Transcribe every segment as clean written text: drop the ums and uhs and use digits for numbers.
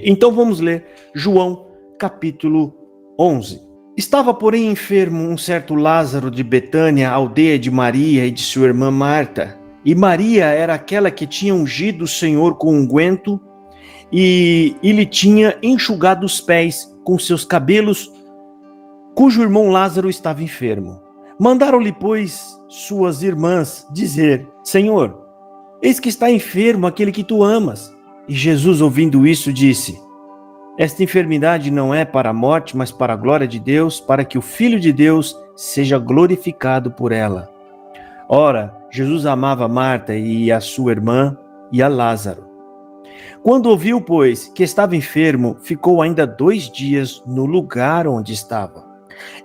Então vamos ler João capítulo 11. Estava, porém, enfermo um certo Lázaro de Betânia, aldeia de Maria e de sua irmã Marta. E Maria era aquela que tinha ungido o Senhor com unguento e lhe tinha enxugado os pés com seus cabelos, cujo irmão Lázaro estava enfermo. Mandaram-lhe, pois, suas irmãs dizer: Senhor, eis que está enfermo aquele que tu amas. E Jesus, ouvindo isso, disse: Esta enfermidade não é para a morte, mas para a glória de Deus, para que o Filho de Deus seja glorificado por ela. Ora, Jesus amava Marta e a sua irmã e a Lázaro. Quando ouviu, pois, que estava enfermo, ficou ainda 2 dias no lugar onde estava.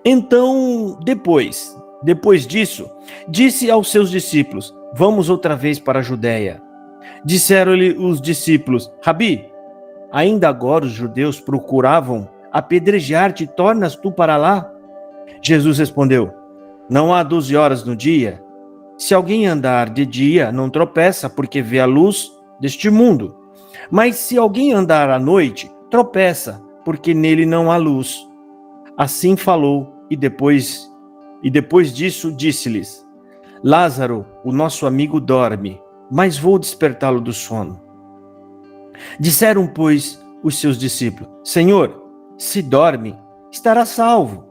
Então, depois disso, disse aos seus discípulos: Vamos outra vez para a Judeia. Disseram-lhe os discípulos: Rabi, ainda agora os judeus procuravam apedrejar-te, tornas tu para lá? Jesus respondeu: Não há 12 horas no dia? Se alguém andar de dia, não tropeça, porque vê a luz deste mundo. Mas se alguém andar à noite, tropeça, porque nele não há luz. Assim falou, e depois disso disse-lhes: Lázaro, o nosso amigo, dorme, mas vou despertá-lo do sono. Disseram, pois, os seus discípulos: Senhor, se dorme, estará salvo.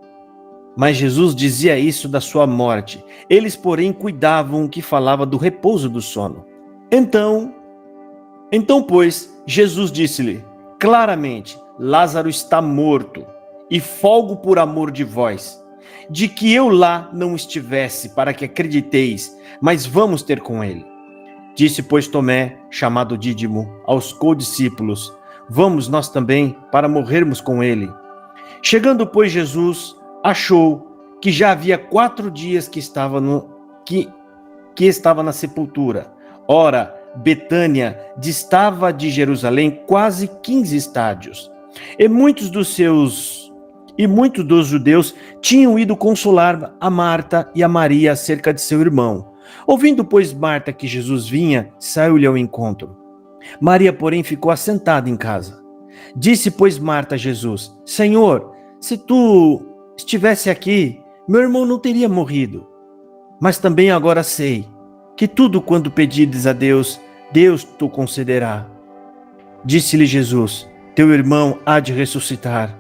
Mas Jesus dizia isso da sua morte. Eles, porém, cuidavam que falava do repouso do sono. Então, pois, Jesus disse-lhe claramente: Lázaro está morto, e folgo por amor de vós, de que eu lá não estivesse, para que acrediteis, mas vamos ter com ele. Disse, pois, Tomé, chamado Dídimo, aos condiscípulos: Vamos nós também, para morrermos com ele. Chegando, pois, Jesus achou que já havia 4 dias que estava na sepultura. Ora, Betânia distava de Jerusalém quase 15 estádios. E muitos dos judeus tinham ido consolar a Marta e a Maria acerca de seu irmão. Ouvindo, pois, Marta que Jesus vinha, saiu-lhe ao encontro. Maria, porém, ficou assentada em casa. Disse, pois, Marta a Jesus: Senhor, se tu estivesse aqui, meu irmão não teria morrido. Mas também agora sei que tudo quanto pedides a Deus, Deus te concederá. Disse-lhe Jesus: Teu irmão há de ressuscitar.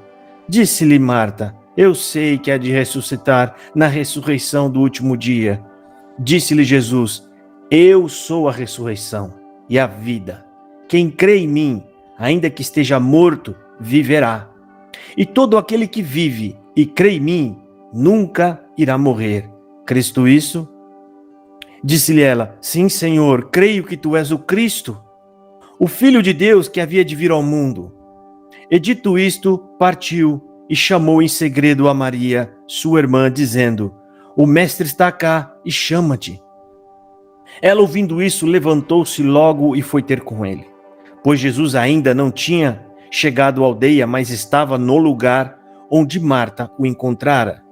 Disse-lhe Marta: Eu sei que há de ressuscitar na ressurreição do último dia. Disse-lhe Jesus: Eu sou a ressurreição e a vida. Quem crê em mim, ainda que esteja morto, viverá. E todo aquele que vive e crê em mim, nunca irá morrer. Crês tu isso? Disse-lhe ela: Sim, Senhor, creio que tu és o Cristo, o Filho de Deus que havia de vir ao mundo. E dito isto, partiu e chamou em segredo a Maria, sua irmã, dizendo: O mestre está cá e chama-te. Ela, ouvindo isso, levantou-se logo e foi ter com ele. Pois Jesus ainda não tinha chegado à aldeia, mas estava no lugar onde Marta o encontrara.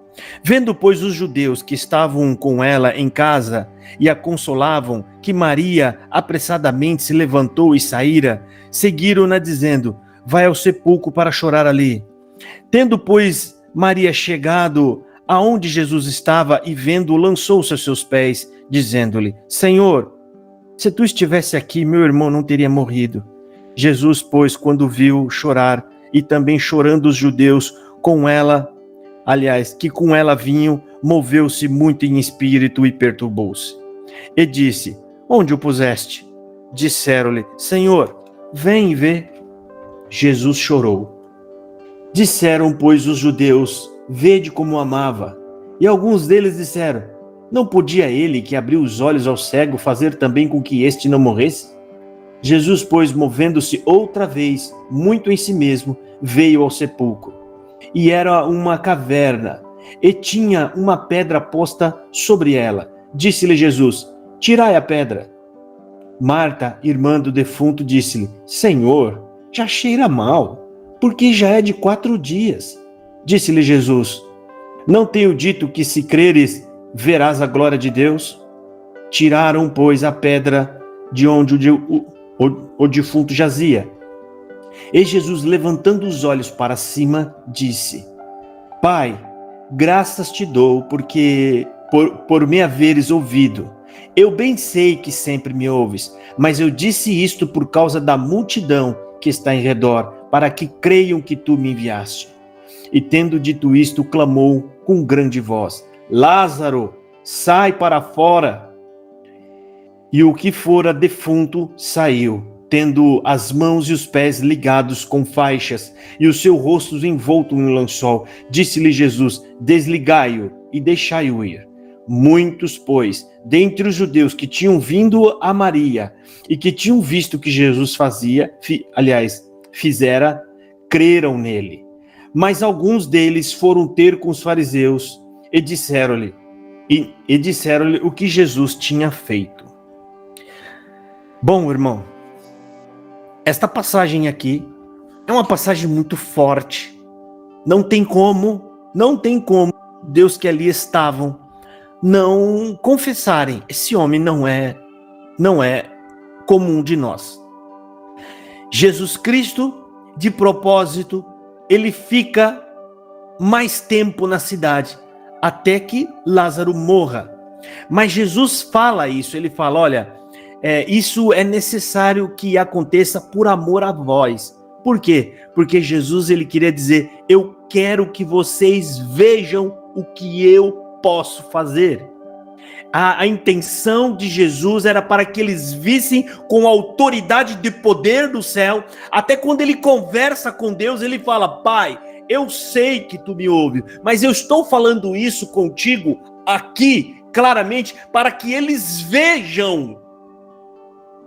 Vendo, pois, os judeus que estavam com ela em casa e a consolavam, que Maria apressadamente se levantou e saíra, seguiram-na dizendo: Vai ao sepulcro para chorar ali. Tendo, pois, Maria chegado aonde Jesus estava e vendo-o, lançou-se aos seus pés, dizendo-lhe: Senhor, se tu estivesse aqui, meu irmão não teria morrido. Jesus, pois, quando viu chorar, e também chorando os judeus que com ela vinham, moveu-se muito em espírito e perturbou-se. E disse: Onde o puseste? Disseram-lhe: Senhor, vem e vê. Jesus chorou. Disseram, pois, os judeus: Vede como amava. E alguns deles disseram: Não podia ele, que abriu os olhos ao cego, fazer também com que este não morresse? Jesus, pois, movendo-se outra vez, muito em si mesmo, veio ao sepulcro. E era uma caverna, e tinha uma pedra posta sobre ela. Disse-lhe Jesus: Tirai a pedra. Marta, irmã do defunto, disse-lhe: Senhor, já cheira mal, porque já é de 4 dias. Disse-lhe Jesus: Não tenho dito que, se creres, verás a glória de Deus? Tiraram, pois, a pedra de onde o defunto jazia. E Jesus, levantando os olhos para cima, disse: Pai, graças te dou porque por me haveres ouvido. Eu bem sei que sempre me ouves, mas eu disse isto por causa da multidão que está em redor, para que creiam que tu me enviaste. E tendo dito isto, clamou com grande voz: Lázaro, sai para fora. E o que fora defunto saiu, tendo as mãos e os pés ligados com faixas, e o seu rosto envolto em lençol. Disse-lhe Jesus: desligai-o e deixai-o ir. Muitos, pois, dentre os judeus que tinham vindo a Maria e que tinham visto o que Jesus fizera, creram nele. Mas alguns deles foram ter com os fariseus e disseram-lhe o que Jesus tinha feito. Bom, irmão, esta passagem aqui é uma passagem muito forte. Não tem como Deus que ali estavam não confessarem: esse homem não é comum de nós. Jesus Cristo, de propósito, ele fica mais tempo na cidade, até que Lázaro morra. Mas Jesus fala isso, ele fala: olha, isso é necessário que aconteça por amor a vós. Por quê? Porque Jesus, ele queria dizer: eu quero que vocês vejam o que eu posso fazer. A intenção de Jesus era para que eles vissem com a autoridade de poder do céu. Até quando ele conversa com Deus, ele fala: Pai, eu sei que tu me ouves, mas eu estou falando isso contigo aqui, claramente, para que eles vejam,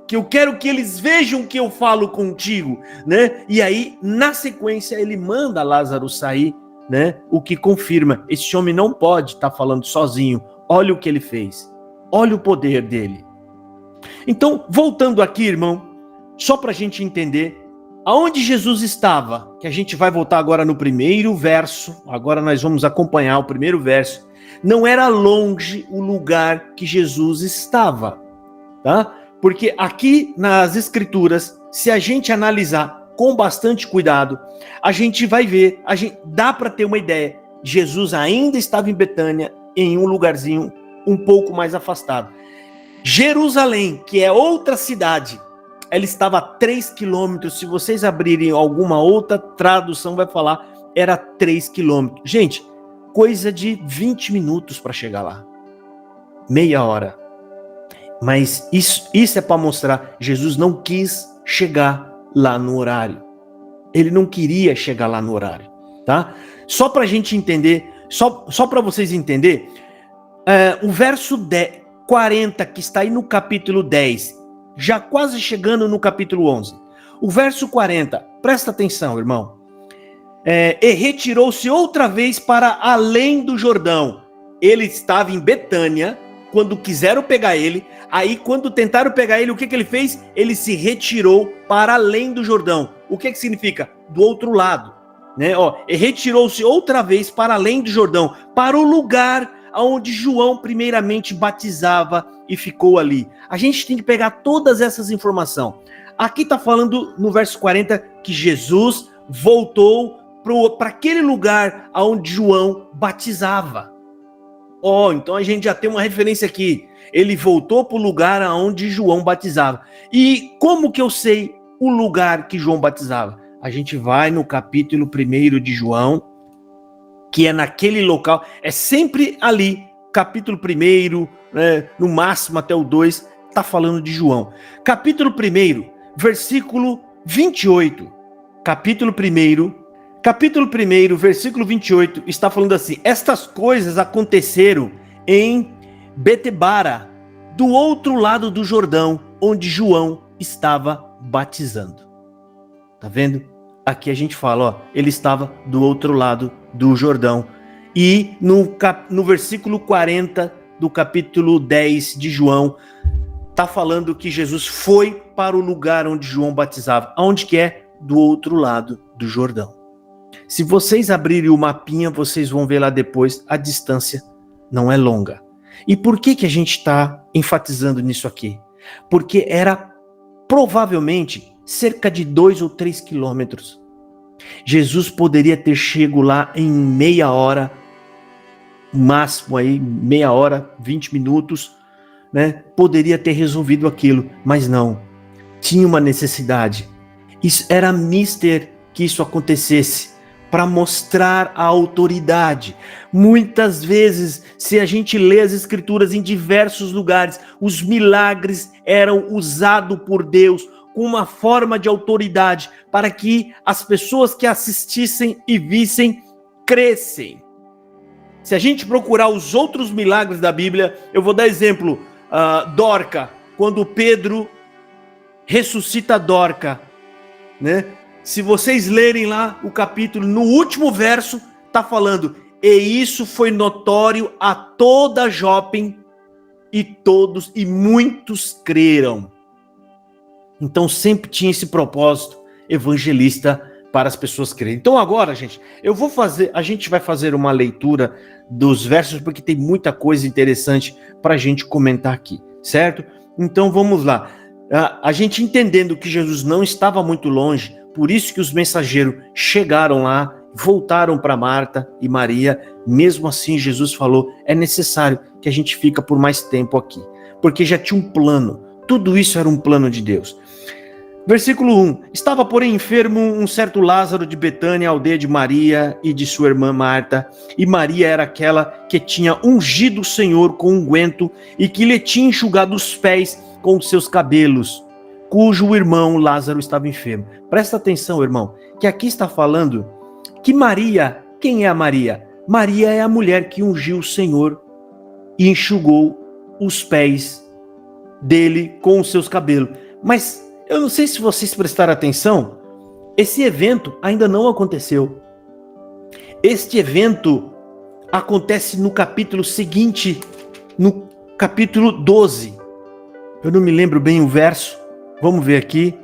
que eu quero que eles vejam que eu falo contigo, né? E aí, na sequência, ele manda Lázaro sair, né? O que confirma: esse homem não pode estar falando sozinho. Olha o que ele fez. Olha o poder dele. Então, voltando aqui, irmão, só para a gente entender aonde Jesus estava, que a gente vai voltar agora no primeiro verso. Agora nós vamos acompanhar o primeiro verso. Não era longe o lugar que Jesus estava, tá? Porque aqui nas Escrituras, se a gente analisar com bastante cuidado, a gente vai ver, dá para ter uma ideia. Jesus ainda estava em Betânia, em um lugarzinho um pouco mais afastado. Jerusalém, que é outra cidade, ela estava a 3 quilômetros. Se vocês abrirem alguma outra tradução, vai falar, era 3 quilômetros. Gente, coisa de 20 minutos para chegar lá. Meia hora. Mas isso é para mostrar: Jesus não quis chegar lá no horário. Ele não queria chegar lá no horário, tá? Só para a gente entender, só para vocês entenderem, o verso 40, que está aí no capítulo 10, já quase chegando no capítulo 11. O verso 40, presta atenção, irmão. E retirou-se outra vez para além do Jordão. Ele estava em Betânia quando quiseram pegar ele. Aí, quando tentaram pegar ele, o que ele fez? Ele se retirou para além do Jordão. O que significa? Do outro lado, né? E retirou-se outra vez para além do Jordão, para o lugar onde João primeiramente batizava, e ficou ali. A gente tem que pegar todas essas informações. Aqui está falando no verso 40 que Jesus voltou para aquele lugar onde João batizava. Então a gente já tem uma referência aqui. Ele voltou para o lugar onde João batizava. E como que eu sei o lugar que João batizava? A gente vai no capítulo 1 de João, que é naquele local, é sempre ali, capítulo 1, né, no máximo até o 2, está falando de João. Capítulo 1, versículo 28. Capítulo 1, versículo 28, está falando assim: estas coisas aconteceram em Betebara, do outro lado do Jordão, onde João estava batizando. Tá vendo? Aqui a gente fala, ele estava do outro lado do Jordão. E no versículo 40 do capítulo 10 de João, tá falando que Jesus foi para o lugar onde João batizava. Aonde que é? Do outro lado do Jordão. Se vocês abrirem o mapinha, vocês vão ver lá depois, a distância não é longa. E por que a gente está enfatizando nisso aqui? Porque era provavelmente cerca de 2 ou 3 quilômetros. Jesus poderia ter chego lá em meia hora, máximo aí, meia hora, 20 minutos, né? Poderia ter resolvido aquilo, mas não. Tinha uma necessidade. Isso era mister que isso acontecesse, para mostrar a autoridade. Muitas vezes, se a gente lê as escrituras em diversos lugares, os milagres eram usados por Deus com uma forma de autoridade, para que as pessoas que assistissem e vissem crescem. Se a gente procurar os outros milagres da Bíblia, eu vou dar exemplo, Dorca, quando Pedro ressuscita Dorca, né? Se vocês lerem lá o capítulo, no último verso, está falando, e isso foi notório a toda Jope, e muitos creram. Então sempre tinha esse propósito evangelista para as pessoas crerem. Então agora, gente, a gente vai fazer uma leitura dos versos, porque tem muita coisa interessante para a gente comentar aqui, certo? Então vamos lá. A gente entendendo que Jesus não estava muito longe, por isso que os mensageiros chegaram lá, voltaram para Marta e Maria. Mesmo assim, Jesus falou, é necessário que a gente fique por mais tempo aqui, porque já tinha um plano. Tudo isso era um plano de Deus. Versículo 1. Estava, porém, enfermo um certo Lázaro de Betânia, aldeia de Maria e de sua irmã Marta. E Maria era aquela que tinha ungido o Senhor com unguento e que lhe tinha enxugado os pés com os seus cabelos, cujo irmão Lázaro estava enfermo. Presta atenção, irmão, que aqui está falando que Maria, quem é a Maria? Maria é a mulher que ungiu o Senhor e enxugou os pés dele com os seus cabelos. Mas eu não sei se vocês prestaram atenção, esse evento ainda não aconteceu. Este evento acontece no capítulo seguinte, no capítulo 12. Eu não me lembro bem o verso. Vamos ver aqui.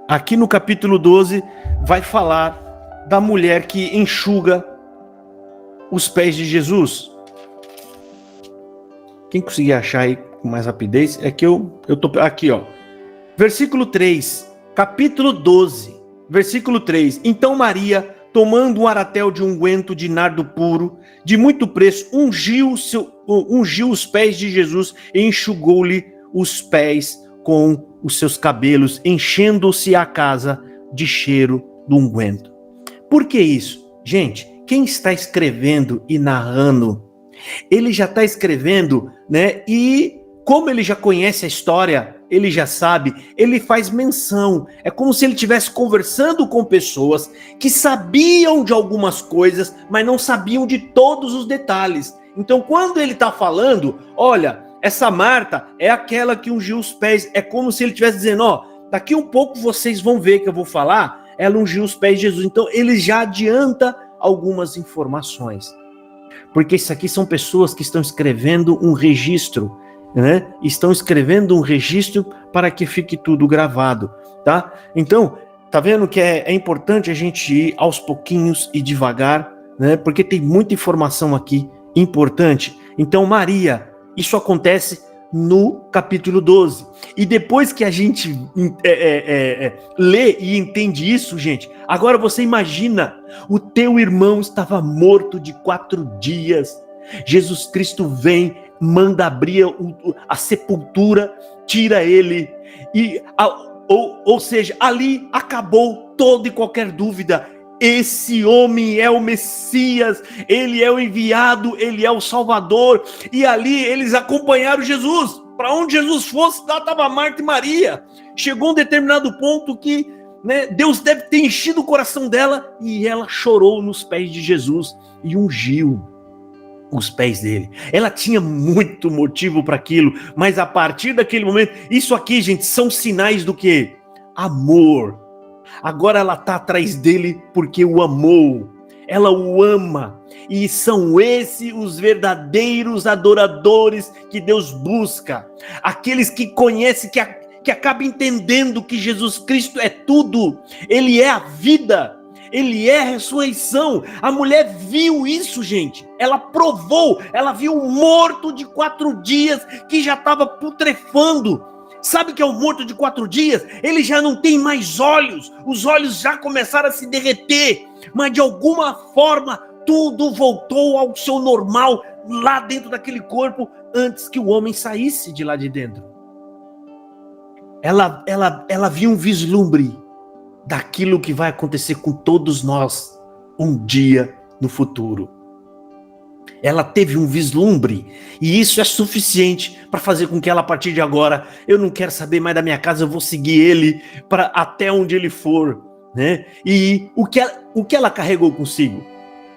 Aqui no capítulo 12 vai falar da mulher que enxuga os pés de Jesus. Quem conseguir achar aí com mais rapidez, é que eu tô aqui, ó. Versículo 3, capítulo 12, versículo 3. Então Maria, tomando um aratel de unguento de nardo puro, de muito preço, ungiu os pés de Jesus e enxugou-lhe os pés com os seus cabelos, enchendo-se a casa de cheiro do unguento. Por que isso? Gente, quem está escrevendo e narrando, ele já está escrevendo, né? E como ele já conhece a história, ele já sabe, ele faz menção. É como se ele estivesse conversando com pessoas que sabiam de algumas coisas, mas não sabiam de todos os detalhes. Então, quando ele está falando, olha, essa Marta é aquela que ungiu os pés. É como se ele estivesse dizendo, ó, daqui um pouco vocês vão ver que eu vou falar, ela ungiu os pés de Jesus. Então, ele já adianta algumas informações. Porque isso aqui são pessoas que estão escrevendo um registro, né? Estão escrevendo um registro para que fique tudo gravado, tá? Então, tá vendo que é importante a gente ir aos pouquinhos e devagar, né? Porque tem muita informação aqui importante. Então, Maria, isso acontece no capítulo 12. E depois que a gente lê e entende isso, gente, agora você imagina, o teu irmão estava morto de 4 dias. Jesus Cristo vem, manda abrir a sepultura, tira ele, ou seja, ali acabou toda e qualquer dúvida. Esse homem é o Messias, ele é o enviado, ele é o Salvador. E ali eles acompanharam Jesus. Para onde Jesus fosse, lá estava Marta e Maria. Chegou um determinado ponto que, né, Deus deve ter enchido o coração dela e ela chorou nos pés de Jesus e ungiu os pés dele. Ela tinha muito motivo para aquilo, mas a partir daquele momento, isso aqui, gente, são sinais do quê? Amor. Agora ela está atrás dele porque o amou. Ela o ama. E são esses os verdadeiros adoradores que Deus busca. Aqueles que conhecem, que acabam entendendo que Jesus Cristo é tudo. Ele é a vida. Ele é a ressurreição. A mulher viu isso, gente. Ela provou. Ela viu um morto de 4 dias que já estava putrefando. Sabe que é o morto de 4 dias? Ele já não tem mais olhos. Os olhos já começaram a se derreter. Mas de alguma forma, tudo voltou ao seu normal lá dentro daquele corpo antes que o homem saísse de lá de dentro. Ela viu um vislumbre daquilo que vai acontecer com todos nós um dia no futuro. Ela teve um vislumbre, e isso é suficiente para fazer com que ela, a partir de agora, eu não quero saber mais da minha casa, eu vou seguir ele para até onde ele for, né? E o que ela carregou consigo?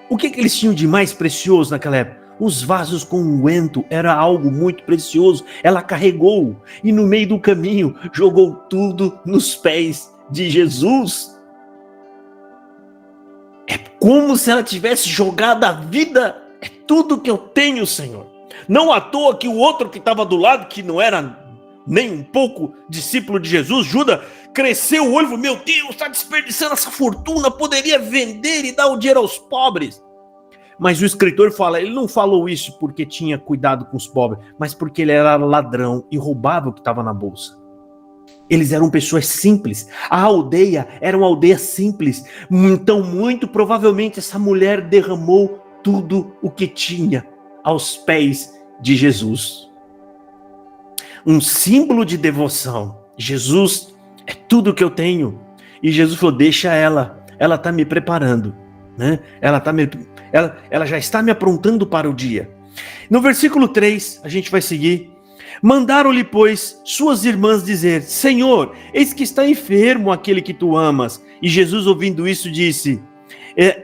O que eles tinham de mais precioso naquela época? Os vasos com unguento era algo muito precioso. Ela carregou e no meio do caminho jogou tudo nos pés de Jesus. É como se ela tivesse jogado a vida. É tudo que eu tenho, Senhor. Não à toa que o outro que estava do lado, que não era nem um pouco discípulo de Jesus, Judas, cresceu o olho e falou: meu Deus, está desperdiçando essa fortuna, poderia vender e dar o dinheiro aos pobres. Mas o escritor fala, ele não falou isso porque tinha cuidado com os pobres, mas porque ele era ladrão e roubava o que estava na bolsa. Eles eram pessoas simples, a aldeia era uma aldeia simples, então muito provavelmente essa mulher derramou tudo o que tinha aos pés de Jesus. Um símbolo de devoção. Jesus é tudo que eu tenho. E Jesus falou, deixa ela está me preparando, né? Ela já está me aprontando para o dia. No versículo 3, a gente vai seguir. Mandaram-lhe, pois, suas irmãs dizer, Senhor, eis que está enfermo aquele que tu amas. E Jesus, ouvindo isso, disse,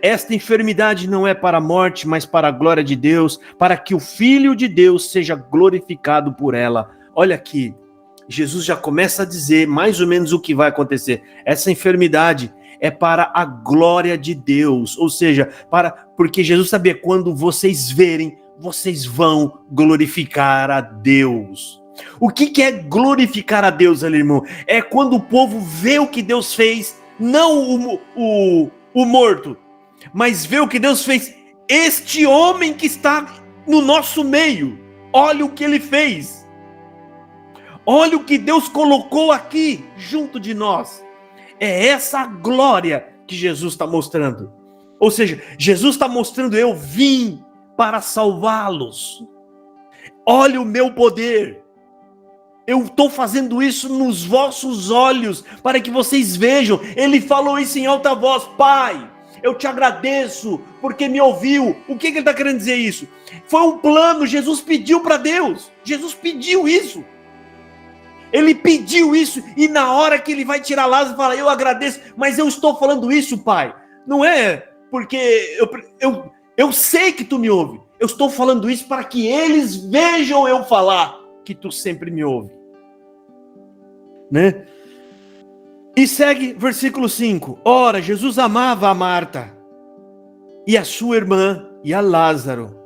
esta enfermidade não é para a morte, mas para a glória de Deus, para que o Filho de Deus seja glorificado por ela. Olha aqui, Jesus já começa a dizer mais ou menos o que vai acontecer. Essa enfermidade é para a glória de Deus, ou seja, porque Jesus sabia, quando vocês verem, vocês vão glorificar a Deus. O que é glorificar a Deus, ali, irmão? É quando o povo vê o que Deus fez, não o morto, mas vê o que Deus fez. Este homem que está no nosso meio, olha o que ele fez. Olha o que Deus colocou aqui junto de nós. É essa glória que Jesus está mostrando. Ou seja, Jesus está mostrando, eu vim para salvá-los. Olha o meu poder. Eu estou fazendo isso nos vossos olhos, para que vocês vejam. Ele falou isso em alta voz, Pai, eu te agradeço, porque me ouviu. O que ele está querendo dizer isso? Foi um plano, Jesus pediu para Deus. Jesus pediu isso. Ele pediu isso, e na hora que ele vai tirar Lázaro, fala, eu agradeço, mas eu estou falando isso, Pai. Não é porque eu sei que tu me ouve. Eu estou falando isso para que eles vejam eu falar que tu sempre me ouve. Né? E segue versículo 5. Ora, Jesus amava a Marta e a sua irmã e a Lázaro.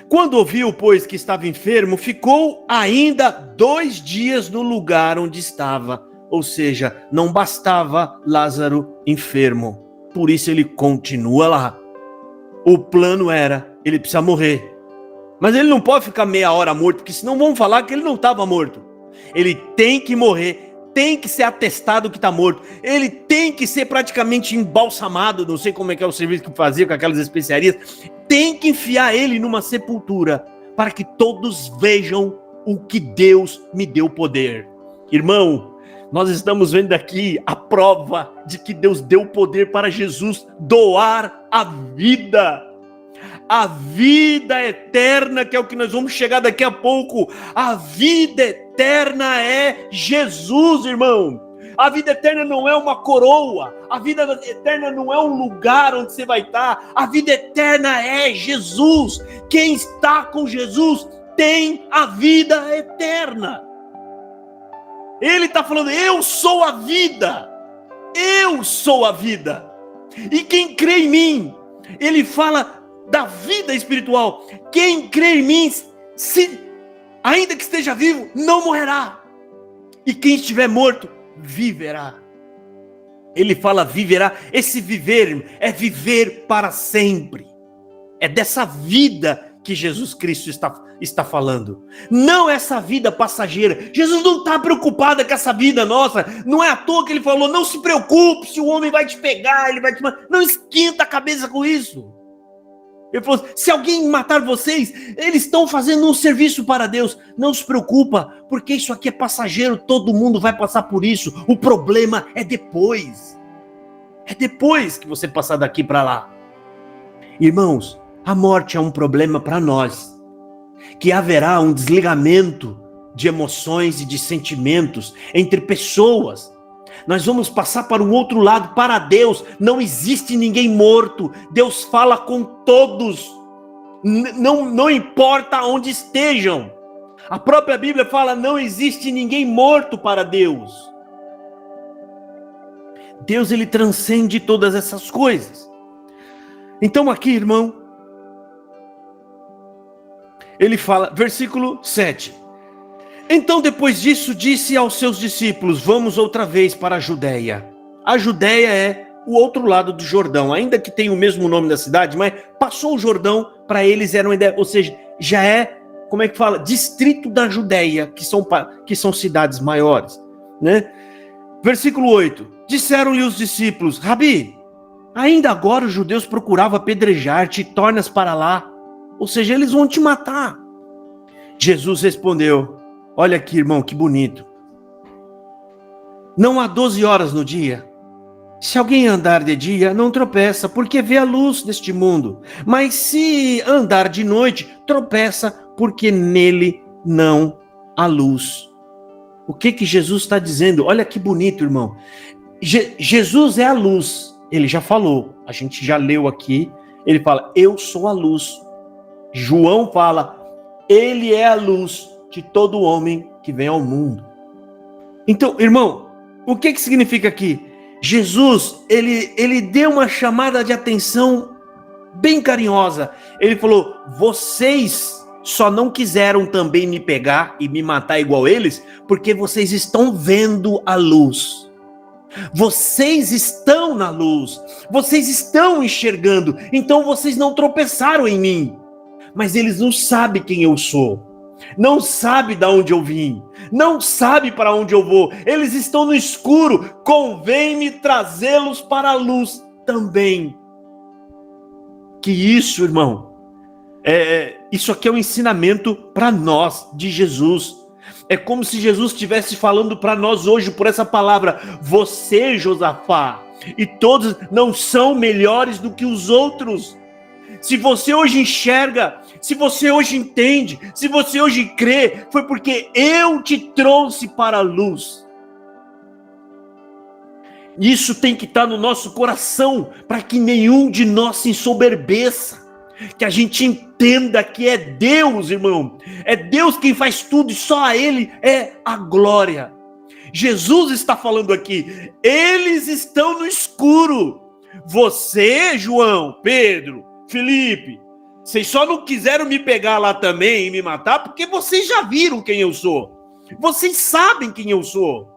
Quando ouviu, pois, que estava enfermo, ficou ainda 2 dias no lugar onde estava. Ou seja, não bastava Lázaro enfermo. Por isso ele continua lá. O plano era, ele precisa morrer. Mas ele não pode ficar meia hora morto, porque senão vão falar que ele não estava morto. Ele tem que morrer, tem que ser atestado que está morto. Ele tem que ser praticamente embalsamado, não sei como é que é o serviço que fazia com aquelas especiarias. Tem que enfiar ele numa sepultura, para que todos vejam o que Deus me deu poder. Irmão, nós estamos vendo aqui a prova de que Deus deu poder para Jesus doar a vida. A vida eterna, que é o que nós vamos chegar daqui a pouco. A vida eterna é Jesus, irmão. A vida eterna não é uma coroa. A vida eterna não é um lugar onde você vai estar. A vida eterna é Jesus. Quem está com Jesus tem a vida eterna. Ele está falando, eu sou a vida. Eu sou a vida. E quem crê em mim, ele fala da vida espiritual. Quem crê em mim, ainda que esteja vivo, não morrerá. E quem estiver morto, viverá. Ele fala viverá. Esse viver é viver para sempre. É dessa vida que Jesus Cristo está falando. Não essa vida passageira. Jesus não está preocupado com essa vida nossa. Não é à toa que ele falou, não se preocupe se o homem vai te pegar, ele vai te matar. Não esquenta a cabeça com isso. Ele falou, se alguém matar vocês, eles estão fazendo um serviço para Deus. Não se preocupa, porque isso aqui é passageiro, todo mundo vai passar por isso. O problema é depois. É depois que você passar daqui para lá. Irmãos, a morte é um problema para nós, que haverá um desligamento de emoções e de sentimentos entre pessoas. Nós vamos passar para o outro lado, para Deus. Não existe ninguém morto. Deus fala com todos. Não importa onde estejam. A própria Bíblia fala, não existe ninguém morto para Deus. Deus, ele transcende todas essas coisas. Então aqui, irmão, ele fala, versículo 7. Então depois disso disse aos seus discípulos, vamos outra vez para a Judéia. A Judéia é o outro lado do Jordão, ainda que tenha o mesmo nome da cidade, mas passou o Jordão, para eles era uma ideia, ou seja, já é, como é que fala? Distrito da Judéia, que são cidades maiores, né? Versículo 8, disseram-lhe os discípulos, Rabi, ainda agora os judeus procuravam apedrejar-te, tornas para lá, ou seja, eles vão te matar. Jesus respondeu, olha aqui, irmão, que bonito. Não há 12 horas no dia. Se alguém andar de dia, não tropeça, porque vê a luz deste mundo. Mas se andar de noite, tropeça, porque nele não há luz. O que Jesus está dizendo? Olha que bonito, irmão. Jesus é a luz. Ele já falou, a gente já leu aqui. Ele fala, eu sou a luz. João fala, ele é a luz de todo homem que vem ao mundo. Então, irmão, o que significa aqui? Jesus, ele deu uma chamada de atenção bem carinhosa. Ele falou, vocês só não quiseram também me pegar e me matar igual eles, porque vocês estão vendo a luz. Vocês estão na luz. Vocês estão enxergando. Então vocês não tropeçaram em mim. Mas eles não sabem quem eu sou. Não sabe de onde eu vim, não sabe para onde eu vou, eles estão no escuro, convém-me trazê-los para a luz também. Que isso, irmão, isso aqui é um ensinamento para nós, de Jesus. É como se Jesus estivesse falando para nós hoje, por essa palavra, você, Josafá, e todos não são melhores do que os outros. Se você hoje enxerga, se você hoje entende, se você hoje crê, foi porque eu te trouxe para a luz. Isso tem que estar no nosso coração, para que nenhum de nós se ensoberbeça. Que a gente entenda que é Deus, irmão. É Deus quem faz tudo e só a Ele é a glória. Jesus está falando aqui, eles estão no escuro. Você, João, Pedro, Felipe, vocês só não quiseram me pegar lá também e me matar porque vocês já viram quem eu sou. Vocês sabem quem eu sou.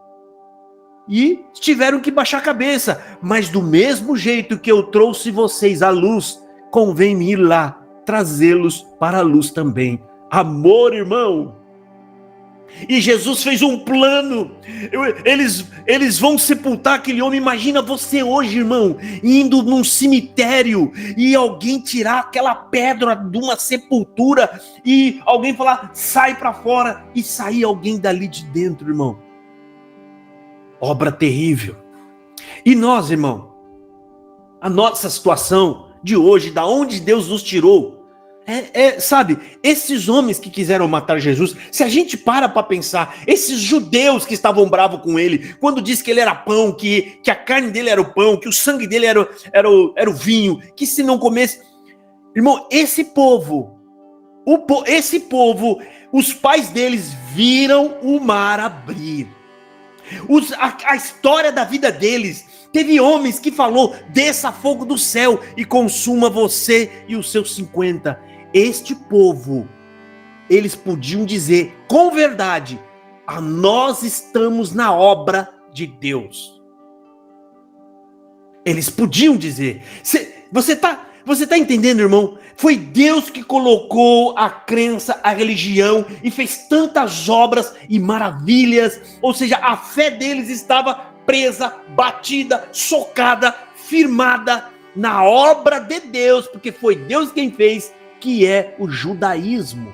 E tiveram que baixar a cabeça. Mas do mesmo jeito que eu trouxe vocês à luz, convém-me ir lá, trazê-los para a luz também. Amor, irmão. E Jesus fez um plano. Eles vão sepultar aquele homem. Imagina você hoje, irmão, indo num cemitério e alguém tirar aquela pedra de uma sepultura e alguém falar, sai para fora, e sair alguém dali de dentro, irmão. Obra terrível. E nós, irmão, a nossa situação de hoje, da onde Deus nos tirou, sabe, esses homens que quiseram matar Jesus, se a gente para pensar, esses judeus que estavam bravos com ele, quando disse que ele era pão, que a carne dele era o pão, que o sangue dele era o vinho, que se não comesse, irmão, esse povo, os pais deles viram o mar abrir, a história da vida deles, teve homens que falou, desça fogo do céu e consuma você e os seus 50. Este povo, eles podiam dizer com verdade, nós estamos na obra de Deus. Eles podiam dizer, você tá, Você está entendendo, irmão? Foi Deus que colocou a crença, a religião e fez tantas obras e maravilhas. Ou seja, a fé deles estava presa, batida, socada, firmada na obra de Deus, porque foi Deus quem fez, que é o judaísmo.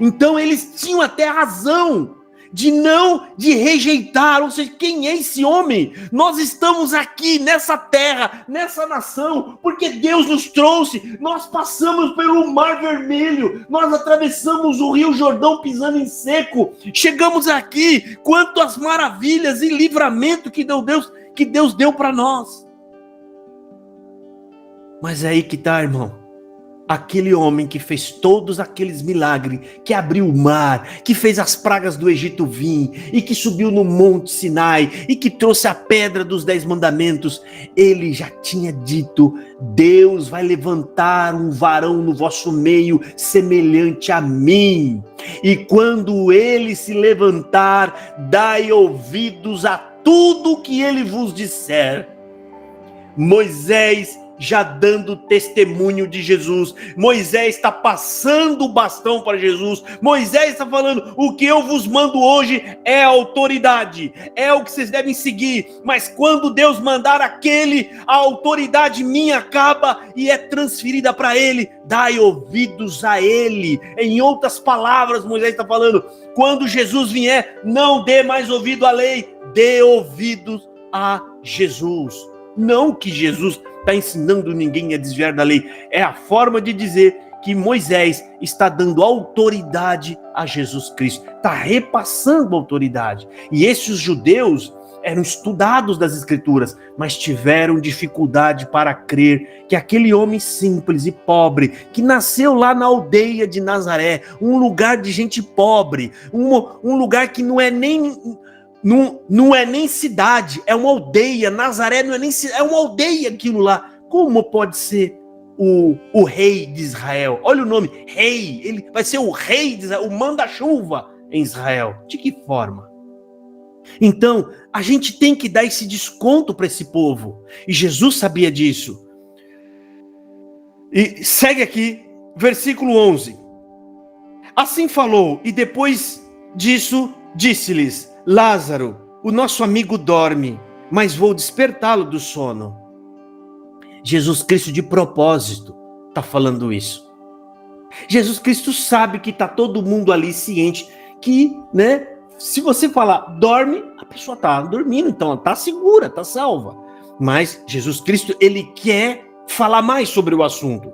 Então eles tinham até razão de rejeitar, ou seja, quem é esse homem? Nós estamos aqui nessa terra, nessa nação, porque Deus nos trouxe, nós passamos pelo Mar Vermelho, nós atravessamos o Rio Jordão pisando em seco, chegamos aqui, quantas maravilhas e livramento que Deus deu para nós. Mas é aí que tá, irmão. Aquele homem que fez todos aqueles milagres, que abriu o mar, que fez as pragas do Egito vir, e que subiu no Monte Sinai, e que trouxe a pedra dos 10 mandamentos, ele já tinha dito: Deus vai levantar um varão no vosso meio, semelhante a mim, e quando ele se levantar, dai ouvidos a tudo que ele vos disser. Moisés já dando testemunho de Jesus, Moisés está passando o bastão para Jesus, Moisés está falando: o que eu vos mando hoje é autoridade, é o que vocês devem seguir, mas quando Deus mandar aquele, a autoridade minha acaba e é transferida para ele, dai ouvidos a ele. Em outras palavras, Moisés está falando: quando Jesus vier, não dê mais ouvido à lei, dê ouvidos a Jesus. Não que Jesus está ensinando ninguém a desviar da lei, é a forma de dizer que Moisés está dando autoridade a Jesus Cristo, está repassando autoridade. E esses judeus eram estudados das Escrituras, mas tiveram dificuldade para crer que aquele homem simples e pobre, que nasceu lá na aldeia de Nazaré, um lugar de gente pobre, um lugar que não é nem cidade, é uma aldeia. Nazaré não é nem cidade, é uma aldeia aquilo lá. Como pode ser o rei de Israel? Olha o nome, rei. Ele vai ser o rei de Israel, o manda-chuva em Israel. De que forma? Então, a gente tem que dar esse desconto para esse povo. E Jesus sabia disso. E segue aqui, versículo 11. Assim falou, e depois disso disse-lhes: Lázaro, o nosso amigo dorme, mas vou despertá-lo do sono. Jesus Cristo de propósito está falando isso. Jesus Cristo sabe que está todo mundo ali ciente que, se você falar dorme, a pessoa está dormindo, então ela está segura, está salva. Mas Jesus Cristo, ele quer falar mais sobre o assunto.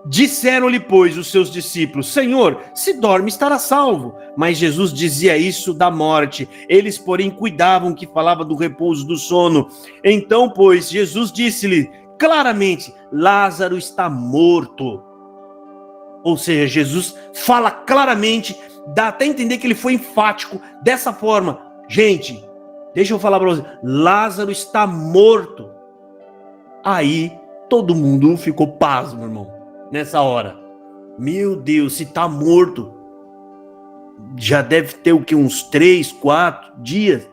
Disseram-lhe, pois, os seus discípulos: Senhor, se dorme, estará salvo. Mas Jesus dizia isso da morte. Eles, porém, cuidavam que falava do repouso do sono. Então, pois, Jesus disse-lhe claramente: Lázaro está morto. Ou seja, Jesus fala claramente, dá até entender que ele foi enfático dessa forma. Gente, deixa eu falar para vocês: Lázaro está morto. Aí, todo mundo ficou pasmo, irmão. Nessa hora, meu Deus, se está morto, já deve ter o que, uns 3, 4 dias.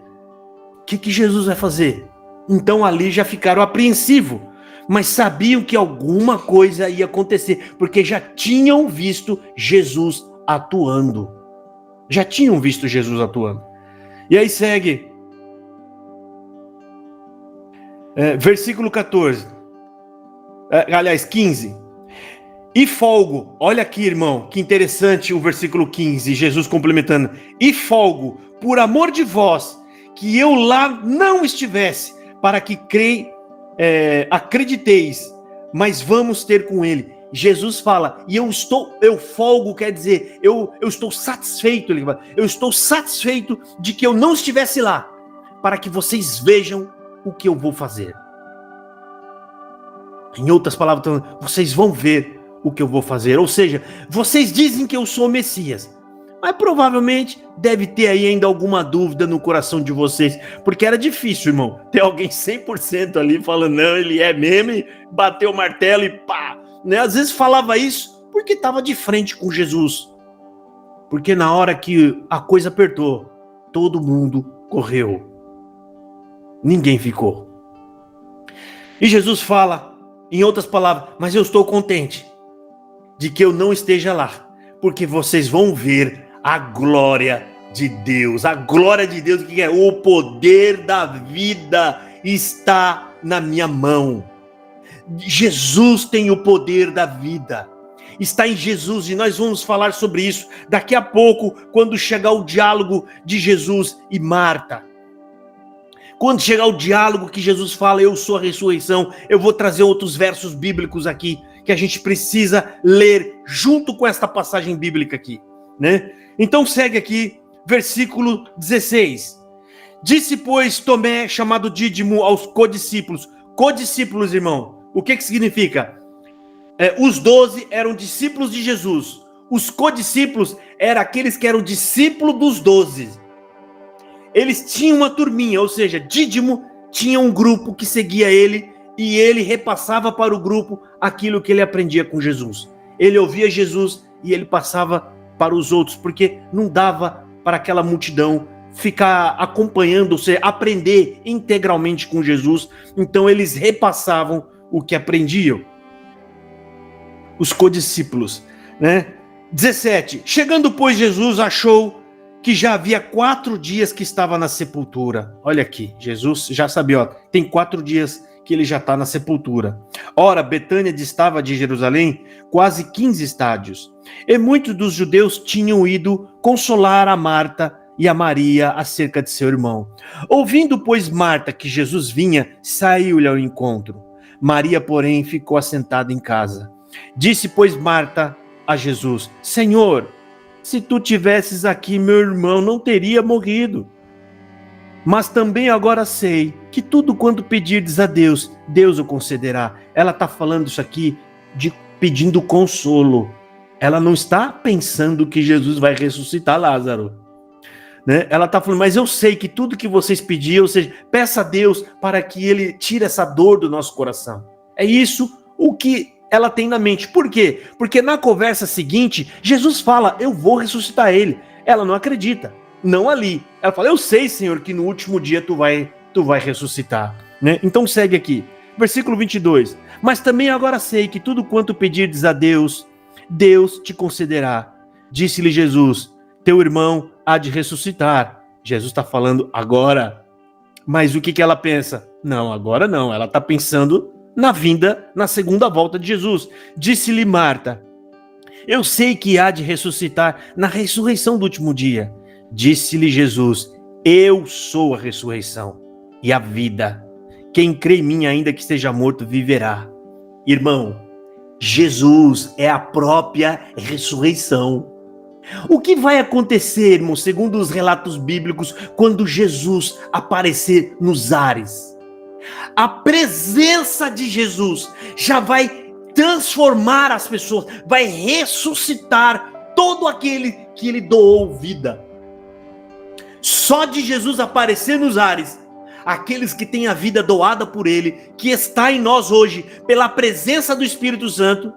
O que Jesus vai fazer? Então ali já ficaram apreensivos, mas sabiam que alguma coisa ia acontecer, porque já tinham visto Jesus atuando. Já tinham visto Jesus atuando. E aí segue, versículo 14, aliás 15. E folgo, olha aqui, irmão, que interessante o versículo 15, Jesus complementando: e folgo, por amor de vós, que eu lá não estivesse, para que acrediteis, mas vamos ter com ele. Jesus fala, e eu folgo, quer dizer, eu estou satisfeito, ele fala, eu estou satisfeito de que eu não estivesse lá, para que vocês vejam o que eu vou fazer. Em outras palavras, vocês vão ver o que eu vou fazer. Ou seja, vocês dizem que eu sou o Messias, mas provavelmente deve ter aí ainda alguma dúvida no coração de vocês, porque era difícil, irmão, ter alguém 100% ali falando, não, ele é mesmo, e bateu o martelo e pá, Às vezes falava isso porque estava de frente com Jesus, porque na hora que a coisa apertou, todo mundo correu, ninguém ficou. E Jesus fala Em outras palavras, mas eu estou contente de que eu não esteja lá, porque vocês vão ver a glória de Deus. A glória de Deus, que é o poder da vida, está na minha mão. Jesus tem o poder da vida. Está em Jesus, e nós vamos falar sobre isso daqui a pouco, quando chegar o diálogo de Jesus e Marta. Quando chegar o diálogo que Jesus fala, eu sou a ressurreição, eu vou trazer outros versos bíblicos aqui, que a gente precisa ler junto com esta passagem bíblica aqui, né? Então segue aqui, versículo 16. Disse, pois, Tomé, chamado Dídimo, aos codiscípulos. Codiscípulos, irmão, o que significa? Os 12 eram discípulos de Jesus. Os codiscípulos eram aqueles que eram discípulos dos 12. Eles tinham uma turminha, ou seja, Dídimo tinha um grupo que seguia ele e ele repassava para o grupo aquilo que ele aprendia com Jesus. Ele ouvia Jesus e ele passava para os outros, porque não dava para aquela multidão ficar acompanhando, ou seja, aprender integralmente com Jesus. Então eles repassavam o que aprendiam. Os codiscípulos, né? 17. Chegando, pois, Jesus achou que já havia 4 dias que estava na sepultura. Olha aqui, Jesus já sabia, tem 4 dias que ele já está na sepultura. Ora, Betânia distava de Jerusalém quase 15 estádios, e muitos dos judeus tinham ido consolar a Marta e a Maria acerca de seu irmão. Ouvindo, pois, Marta que Jesus vinha, saiu-lhe ao encontro. Maria, porém, ficou assentada em casa. Disse, pois, Marta a Jesus: Senhor, se tu tivesses aqui, meu irmão não teria morrido. Mas também agora sei que tudo quanto pedirdes a Deus, Deus o concederá. Ela está falando isso aqui de pedindo consolo. Ela não está pensando que Jesus vai ressuscitar Lázaro, né? Ela está falando, mas eu sei que tudo que vocês pediam, ou seja, peça a Deus para que ele tire essa dor do nosso coração. É isso o que ela tem na mente. Por quê? Porque na conversa seguinte, Jesus fala, eu vou ressuscitar ele. Ela não acredita, não ali. Ela fala, eu sei, Senhor, que no último dia tu vai ressuscitar, né? Então segue aqui, versículo 22. Mas também agora sei que tudo quanto pedirdes a Deus, Deus te concederá. Disse-lhe Jesus, teu irmão há de ressuscitar. Jesus está falando agora. Mas o que ela pensa? Não, agora não. Ela está pensando na vinda, na segunda volta de Jesus. Disse-lhe Marta, eu sei que há de ressuscitar na ressurreição do último dia. Disse-lhe Jesus, eu sou a ressurreição e a vida. Quem crê em mim, ainda que esteja morto, viverá. Irmão, Jesus é a própria ressurreição. O que vai acontecer, irmão, segundo os relatos bíblicos, quando Jesus aparecer nos ares? A presença de Jesus já vai transformar as pessoas, vai ressuscitar todo aquele que ele doou vida. Só de Jesus aparecer nos ares, aqueles que têm a vida doada por ele, que está em nós hoje, pela presença do Espírito Santo,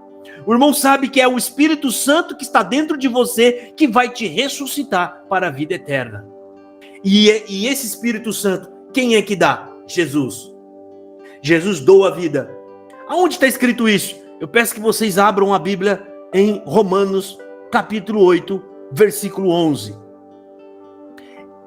o irmão sabe que é o Espírito Santo que está dentro de você que vai te ressuscitar para a vida eterna. E esse Espírito Santo, quem é que dá? Jesus. Jesus doa a vida. Aonde está escrito isso? Eu peço que vocês abram a Bíblia em Romanos, capítulo 8, versículo 11.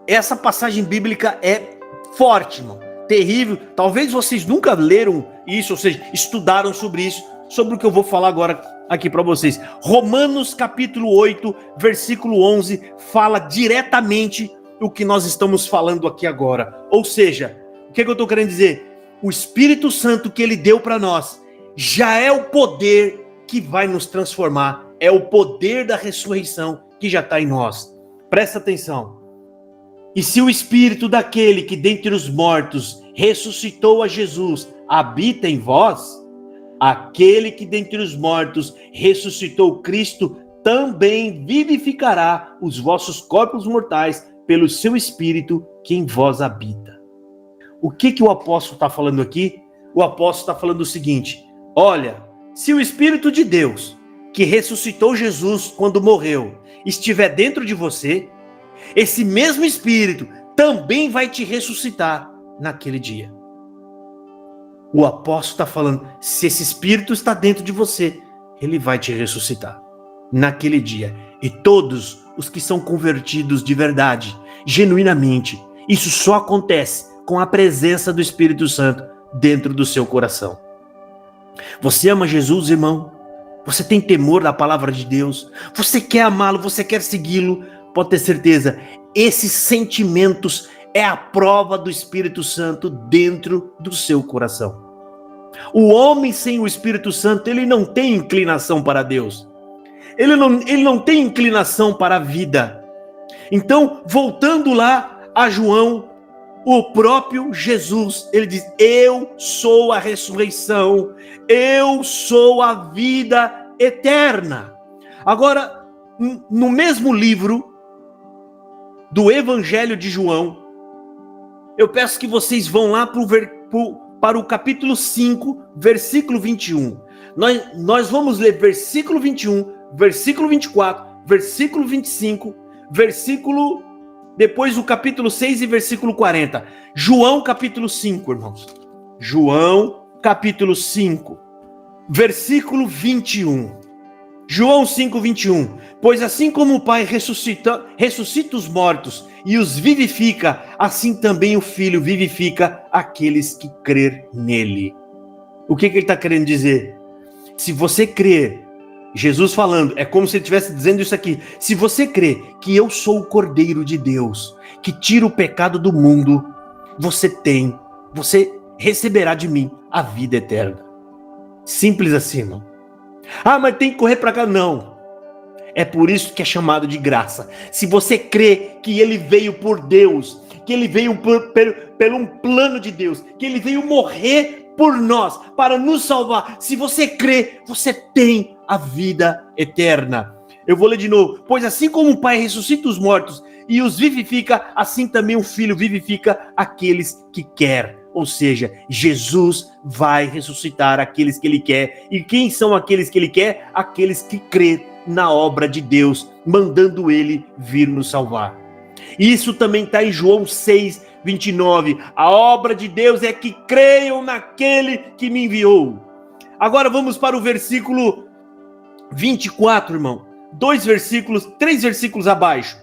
Essa passagem bíblica é forte, irmão, terrível. Talvez vocês nunca leram isso, ou seja, estudaram sobre isso, sobre o que eu vou falar agora aqui para vocês. Romanos, capítulo 8, versículo 11, fala diretamente o que nós estamos falando aqui agora. Ou seja, o que eu estou querendo dizer? O Espírito Santo que ele deu para nós já é o poder que vai nos transformar, é o poder da ressurreição que já está em nós. Presta atenção. E se o Espírito daquele que dentre os mortos ressuscitou a Jesus habita em vós, aquele que dentre os mortos ressuscitou Cristo também vivificará os vossos corpos mortais pelo seu Espírito que em vós habita. O que o apóstolo está falando aqui? O apóstolo está falando o seguinte: olha, se o Espírito de Deus, que ressuscitou Jesus quando morreu, estiver dentro de você, esse mesmo Espírito também vai te ressuscitar naquele dia. O apóstolo está falando, se esse espírito está dentro de você, ele vai te ressuscitar naquele dia. E todos os que são convertidos de verdade, genuinamente, isso só acontece com a presença do Espírito Santo dentro do seu coração. Você ama Jesus, irmão? Você tem temor da palavra de Deus? Você quer amá-lo? Você quer segui-lo? Pode ter certeza, esses sentimentos é a prova do Espírito Santo dentro do seu coração. O homem sem o Espírito Santo, ele não tem inclinação para Deus. Ele não tem inclinação para a vida. Então, voltando lá a João, o próprio Jesus, ele diz, eu sou a ressurreição, eu sou a vida eterna. Agora, no mesmo livro do Evangelho de João, eu peço que vocês vão lá para o capítulo 5, versículo 21. Nós vamos ler versículo 21, versículo 24, versículo 25, depois o capítulo 6 e versículo 40. João capítulo 5, irmãos. João capítulo 5, versículo 21. João 5, 21. Pois assim como o Pai ressuscita os mortos e os vivifica, assim também o Filho vivifica aqueles que crer nele. O que ele está querendo dizer? Se você crer, Jesus falando, é como se ele estivesse dizendo isso aqui. Se você crê que eu sou o Cordeiro de Deus, que tira o pecado do mundo, você receberá de mim a vida eterna. Simples assim, irmão. Ah, mas tem que correr para cá. Não. É por isso que é chamado de graça. Se você crê que ele veio por Deus, que ele veio pelo um plano de Deus, que ele veio morrer por nós, para nos salvar. Se você crê, você tem a vida eterna. Eu vou ler de novo. Pois assim como o Pai ressuscita os mortos e os vivifica, assim também o Filho vivifica aqueles que quer. Ou seja, Jesus vai ressuscitar aqueles que ele quer. E quem são aqueles que ele quer? Aqueles que crê na obra de Deus, mandando ele vir nos salvar. Isso também está em João 6, 29. A obra de Deus é que creiam naquele que me enviou. Agora vamos para o versículo 24, irmão. 3 versículos abaixo.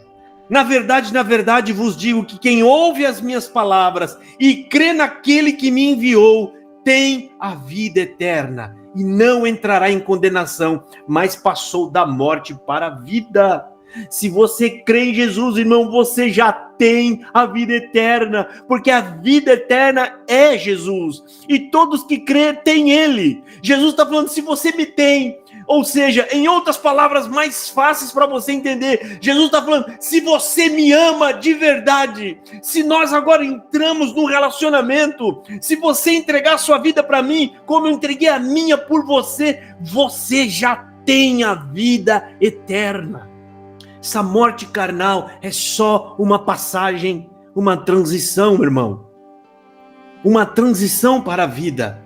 Na verdade vos digo que quem ouve as minhas palavras e crê naquele que me enviou, tem a vida eterna e não entrará em condenação, mas passou da morte para a vida. Se você crê em Jesus, irmão, você já tem a vida eterna, porque a vida eterna é Jesus, e todos que crê têm ele. Jesus está falando, se você me tem, ou seja, em outras palavras mais fáceis para você entender, Jesus está falando, se você me ama de verdade, se nós agora entramos num relacionamento, se você entregar sua vida para mim, como eu entreguei a minha por você, você já tem a vida eterna. Essa morte carnal é só uma passagem, uma transição, irmão. Uma transição para a vida.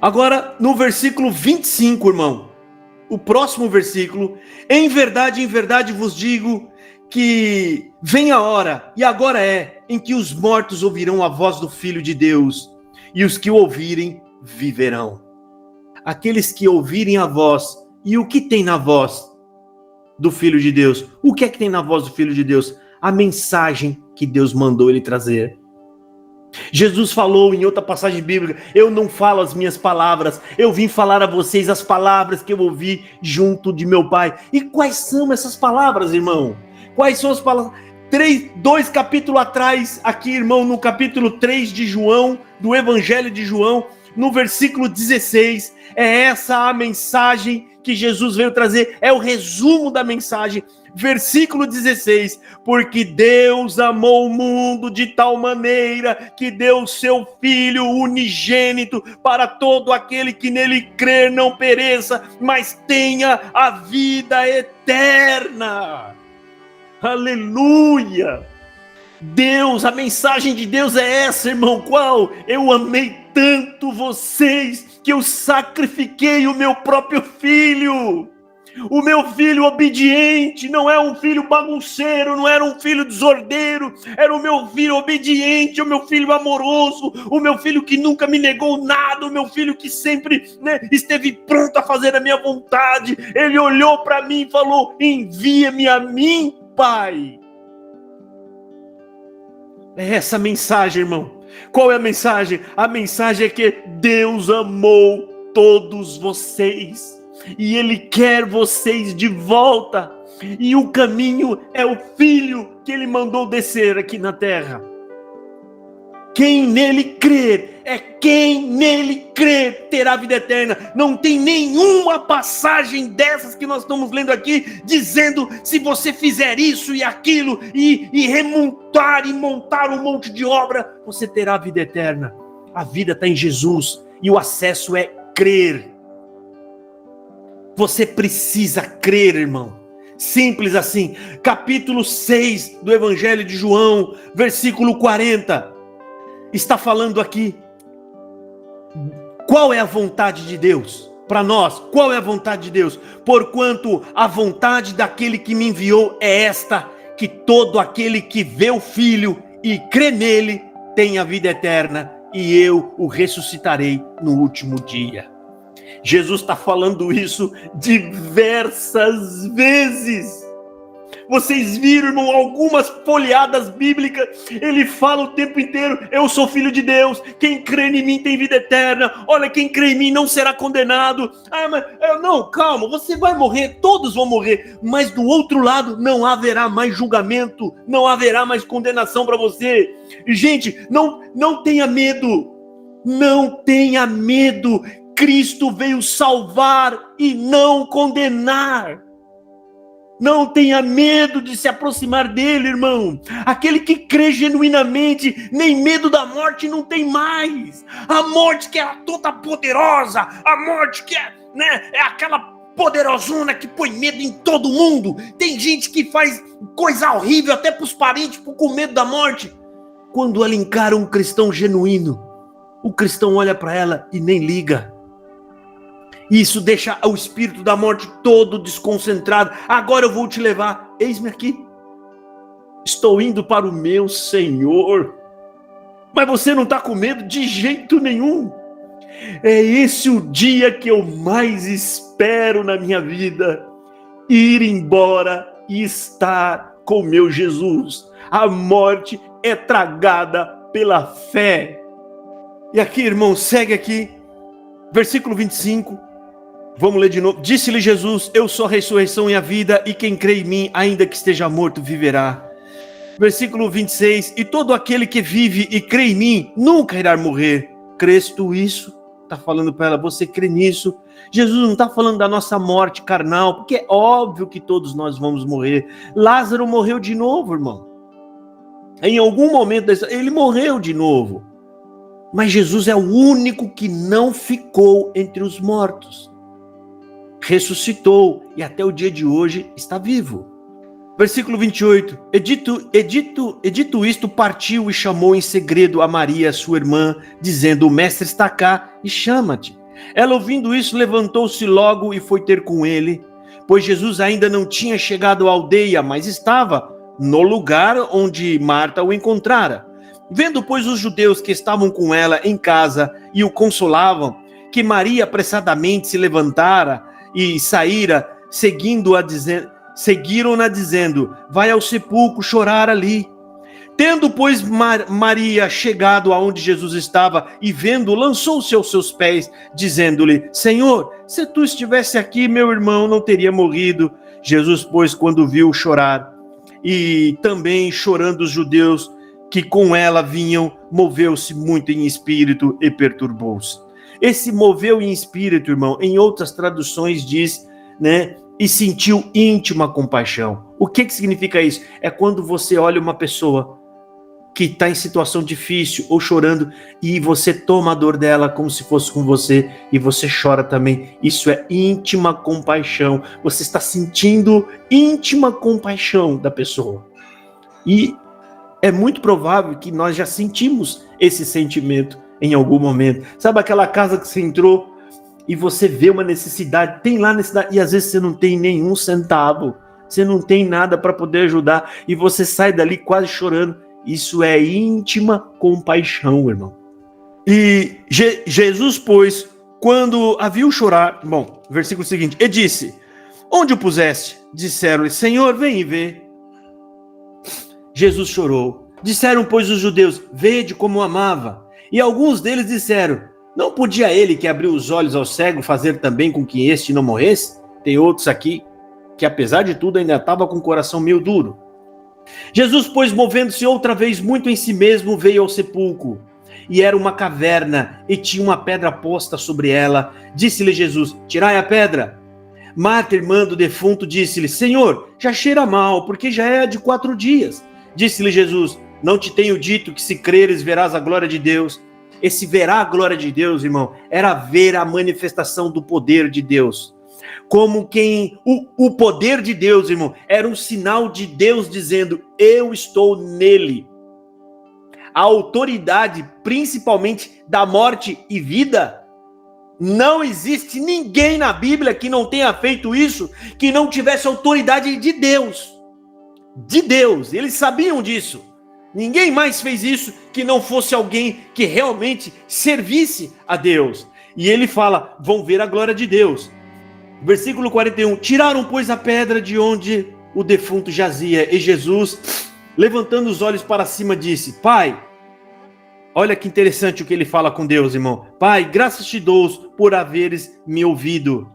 Agora, no versículo 25, irmão, o próximo versículo, em verdade vos digo que vem a hora, e agora é, em que os mortos ouvirão a voz do Filho de Deus, e os que o ouvirem viverão. Aqueles que ouvirem a voz, e o que tem na voz do Filho de Deus? O que é que tem na voz do Filho de Deus? A mensagem que Deus mandou ele trazer. Jesus falou em outra passagem bíblica, eu não falo as minhas palavras, eu vim falar a vocês as palavras que eu ouvi junto de meu Pai. E quais são essas palavras, irmão? Quais são as palavras? 2 capítulos atrás, aqui, irmão, no capítulo 3 de João, do Evangelho de João, no versículo 16, é essa a mensagem que Jesus veio trazer, é o resumo da mensagem. Versículo 16, porque Deus amou o mundo de tal maneira que deu seu Filho unigênito para todo aquele que nele crer não pereça, mas tenha a vida eterna. Aleluia! Deus, a mensagem de Deus é essa, irmão. Qual? Eu amei tanto vocês que eu sacrifiquei o meu próprio filho. O meu filho obediente não é um filho bagunceiro, não era um filho desordeiro, era o meu filho obediente, o meu filho amoroso, o meu filho que nunca me negou nada, o meu filho que sempre, esteve pronto a fazer a minha vontade. Ele olhou para mim e falou: envia-me a mim, Pai. É essa a mensagem, irmão. Qual é a mensagem? A mensagem é que Deus amou todos vocês e Ele quer vocês de volta, e o caminho é o Filho que Ele mandou descer aqui na terra. Quem nele crer, terá vida eterna. Não tem nenhuma passagem dessas que nós estamos lendo aqui dizendo: se você fizer isso e aquilo e remontar e montar um monte de obra, você terá vida eterna. A vida está em Jesus e o acesso é crer. Você precisa crer, irmão. Simples assim. Capítulo 6 do Evangelho de João, versículo 40. Está falando aqui. Qual é a vontade de Deus para nós? Qual é a vontade de Deus? Porquanto a vontade daquele que me enviou é esta: que todo aquele que vê o Filho e crê nele tenha vida eterna, e eu o ressuscitarei no último dia. Jesus está falando isso diversas vezes. Vocês viram, irmão, algumas folheadas bíblicas, ele fala o tempo inteiro: eu sou filho de Deus, quem crê em mim tem vida eterna, olha, quem crê em mim não será condenado. Não, calma, você vai morrer, todos vão morrer, mas do outro lado não haverá mais julgamento, não haverá mais condenação para você. Gente, não tenha medo, não tenha medo. Cristo veio salvar e não condenar. Não tenha medo de se aproximar dele, irmão. Aquele que crê genuinamente, nem medo da morte não tem mais. A morte que é toda poderosa, a morte que é aquela poderosona que põe medo em todo mundo. Tem gente que faz coisa horrível até para os parentes com medo da morte. Quando ela encara um cristão genuíno, o cristão olha para ela e nem liga. Isso deixa o espírito da morte todo desconcentrado. Agora eu vou te levar. Eis-me aqui. Estou indo para o meu Senhor. Mas você não está com medo de jeito nenhum. É esse o dia que eu mais espero na minha vida. Ir embora e estar com meu Jesus. A morte é tragada pela fé. E aqui, irmão, segue aqui. Versículo 25. Vamos ler de novo. Disse-lhe Jesus: eu sou a ressurreição e a vida, e quem crê em mim, ainda que esteja morto, viverá. Versículo 26. E todo aquele que vive e crê em mim, nunca irá morrer. Crês tu isso? Está falando para ela, você crê nisso? Jesus não está falando da nossa morte carnal, porque é óbvio que todos nós vamos morrer. Lázaro morreu de novo, irmão. Em algum momento, ele morreu de novo. Mas Jesus é o único que não ficou entre os mortos. Ressuscitou e até o dia de hoje está vivo. Versículo 28. E dito isto, partiu e chamou em segredo a Maria, sua irmã, dizendo: o mestre está cá e chama-te. Ela, ouvindo isso, levantou-se logo e foi ter com ele, pois Jesus ainda não tinha chegado à aldeia, mas estava no lugar onde Marta o encontrara. Vendo, pois, os judeus que estavam com ela em casa e o consolavam, que Maria apressadamente se levantara e saíra, seguiram-na dizendo: vai ao sepulcro chorar ali. Tendo, pois, Maria chegado aonde Jesus estava e vendo, lançou-se aos seus pés, dizendo-lhe: Senhor, se tu estivesse aqui, meu irmão não teria morrido. Jesus, pois, quando viu chorar, e também chorando os judeus que com ela vinham, moveu-se muito em espírito e perturbou-se. Esse moveu em espírito, irmão, em outras traduções diz, e sentiu íntima compaixão. O que significa isso? É quando você olha uma pessoa que está em situação difícil ou chorando e você toma a dor dela como se fosse com você e você chora também. Isso é íntima compaixão. Você está sentindo íntima compaixão da pessoa. E é muito provável que nós já sentimos esse sentimento em algum momento. Sabe aquela casa que você entrou e você vê uma necessidade, tem lá necessidade, e às vezes você não tem nenhum centavo, você não tem nada para poder ajudar, e você sai dali quase chorando. Isso é íntima compaixão, irmão. E Jesus, pois, quando a viu chorar, bom, versículo seguinte, e disse: onde o puseste? Disseram-lhe: Senhor, vem e vê. Jesus chorou. Disseram, pois, os judeus: vede como o amava. E alguns deles disseram: não podia ele que abriu os olhos ao cego fazer também com que este não morresse? Tem outros aqui que, apesar de tudo, ainda estava com o coração meio duro. Jesus, pois, movendo-se outra vez muito em si mesmo, veio ao sepulcro. E era uma caverna, e tinha uma pedra posta sobre ela. Disse-lhe Jesus: tirai a pedra. Marta, irmã do defunto, disse-lhe: Senhor, já cheira mal, porque já é de 4 dias. Disse-lhe Jesus: não te tenho dito que se creres verás a glória de Deus? Esse verá a glória de Deus, irmão, era ver a manifestação do poder de Deus. Como quem, o poder de Deus, irmão, era um sinal de Deus dizendo: eu estou nele. A autoridade, principalmente da morte e vida, não existe ninguém na Bíblia que não tenha feito isso, que não tivesse autoridade de Deus. De Deus, eles sabiam disso. Ninguém mais fez isso que não fosse alguém que realmente servisse a Deus. E ele fala: vão ver a glória de Deus. Versículo 41, tiraram, pois, a pedra de onde o defunto jazia, e Jesus, levantando os olhos para cima, disse: Pai, olha que interessante o que ele fala com Deus, irmão. Pai, graças te dou por haveres me ouvido.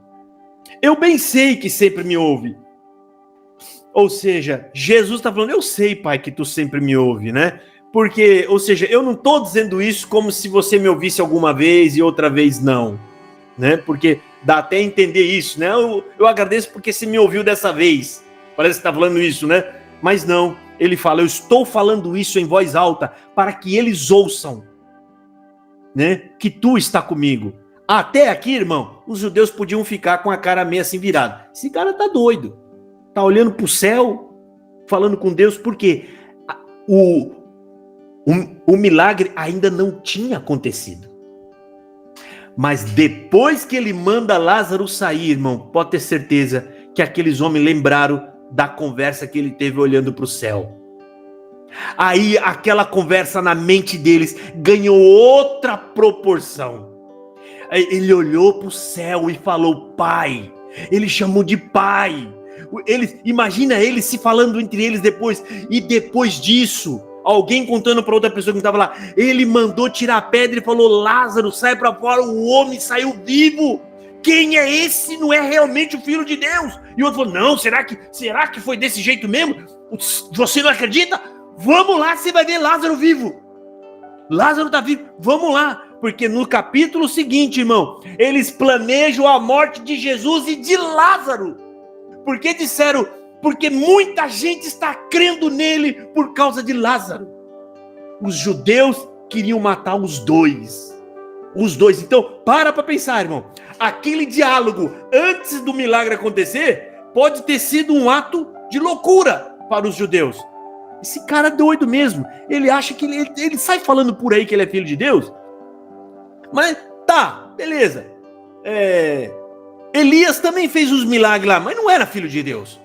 Eu bem sei que sempre me ouve. Ou seja, Jesus está falando: eu sei, Pai, que tu sempre me ouve, né? Porque, ou seja, eu não estou dizendo isso como se você me ouvisse alguma vez e outra vez não, né? Porque dá até a entender isso, né? Eu agradeço porque você me ouviu dessa vez. Parece que está falando isso, né? Mas não, ele fala: eu estou falando isso em voz alta para que eles ouçam, né? Que tu está comigo. Até aqui, irmão, os judeus podiam ficar com a cara meio assim virada. Esse cara tá doido. Tá olhando para o céu, falando com Deus, porque o milagre ainda não tinha acontecido. Mas depois que ele manda Lázaro sair, irmão, pode ter certeza que aqueles homens lembraram da conversa que ele teve olhando para o céu. Aí aquela conversa na mente deles ganhou outra proporção. Ele olhou para o céu e falou: Pai. Ele chamou de Pai. Imagina eles se falando entre eles depois. E depois disso, alguém contando para outra pessoa que estava lá, ele mandou tirar a pedra e falou: Lázaro, sai para fora. O homem saiu vivo. Quem é esse? Não é realmente o Filho de Deus? E o outro falou: não, será que foi desse jeito mesmo? Você não acredita? Vamos lá, você vai ver Lázaro vivo. Lázaro está vivo, vamos lá. Porque no capítulo seguinte, irmão, eles planejam a morte de Jesus e de Lázaro. Porque disseram: porque muita gente está crendo nele por causa de Lázaro. Os judeus queriam matar os dois. Os dois. Então, para pensar, irmão. Aquele diálogo antes do milagre acontecer pode ter sido um ato de loucura para os judeus. Esse cara é doido mesmo. Ele acha que ele sai falando por aí que ele é filho de Deus. Mas tá, beleza. Elias também fez os milagres lá, mas não era filho de Deus.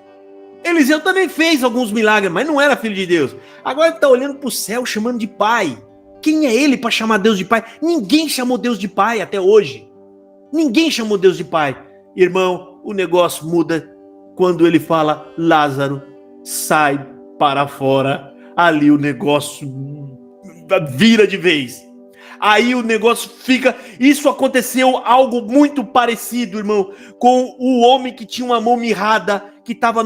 Eliseu também fez alguns milagres, mas não era filho de Deus. Agora ele está olhando para o céu, chamando de pai. Quem é ele para chamar Deus de pai? Ninguém chamou Deus de pai até hoje. Ninguém chamou Deus de pai. Irmão, o negócio muda quando ele fala: Lázaro, sai para fora. Ali o negócio vira de vez. Aí o negócio fica... Isso aconteceu algo muito parecido, irmão, com o homem que tinha uma mão mirrada, que estava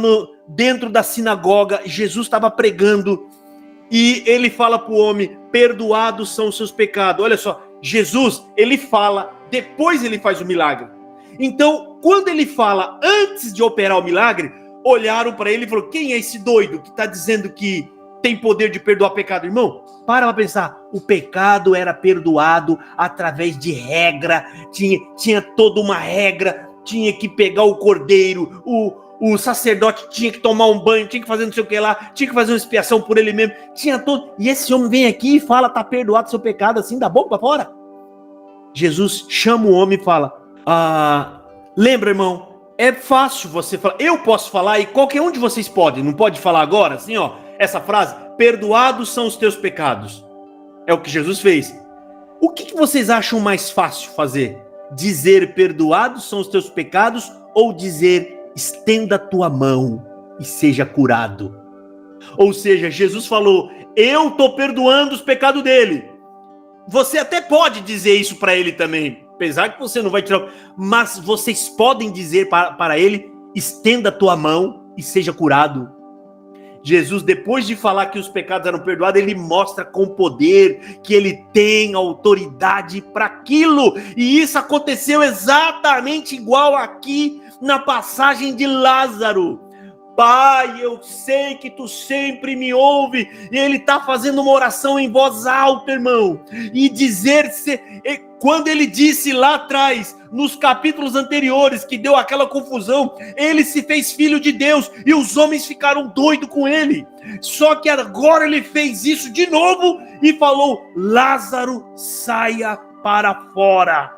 dentro da sinagoga. Jesus estava pregando e ele fala para o homem: perdoados são os seus pecados. Olha só, Jesus, ele fala, depois ele faz o milagre. Então, quando ele fala antes de operar o milagre, olharam para ele e falaram: quem é esse doido que está dizendo que tem poder de perdoar pecado? Irmão, para pensar. O pecado era perdoado através de regra. Tinha toda uma regra. Tinha que pegar o cordeiro. O sacerdote tinha que tomar um banho. Tinha que fazer não sei o que lá. Tinha que fazer uma expiação por ele mesmo. Tinha todo. E esse homem vem aqui e fala: tá perdoado seu pecado assim, da boca para fora. Jesus chama o homem e fala: Lembra, irmão? É fácil você falar. Eu posso falar e qualquer um de vocês pode. Não pode falar agora? Assim, ó. Essa frase. Perdoados são os teus pecados. É o que Jesus fez. O que vocês acham mais fácil fazer? Dizer perdoados são os teus pecados ou dizer estenda a tua mão e seja curado? Ou seja, Jesus falou, eu estou perdoando os pecados dele. Você até pode dizer isso para ele também, apesar que você não vai tirar, mas vocês podem dizer para ele, estenda a tua mão e seja curado. Jesus, depois de falar que os pecados eram perdoados, ele mostra com poder que ele tem autoridade para aquilo. E isso aconteceu exatamente igual aqui na passagem de Lázaro. Pai, eu sei que tu sempre me ouve. E ele está fazendo uma oração em voz alta, irmão. E quando ele disse lá atrás, nos capítulos anteriores, que deu aquela confusão, ele se fez filho de Deus e os homens ficaram doidos com ele. Só que agora ele fez isso de novo e falou, Lázaro, saia para fora.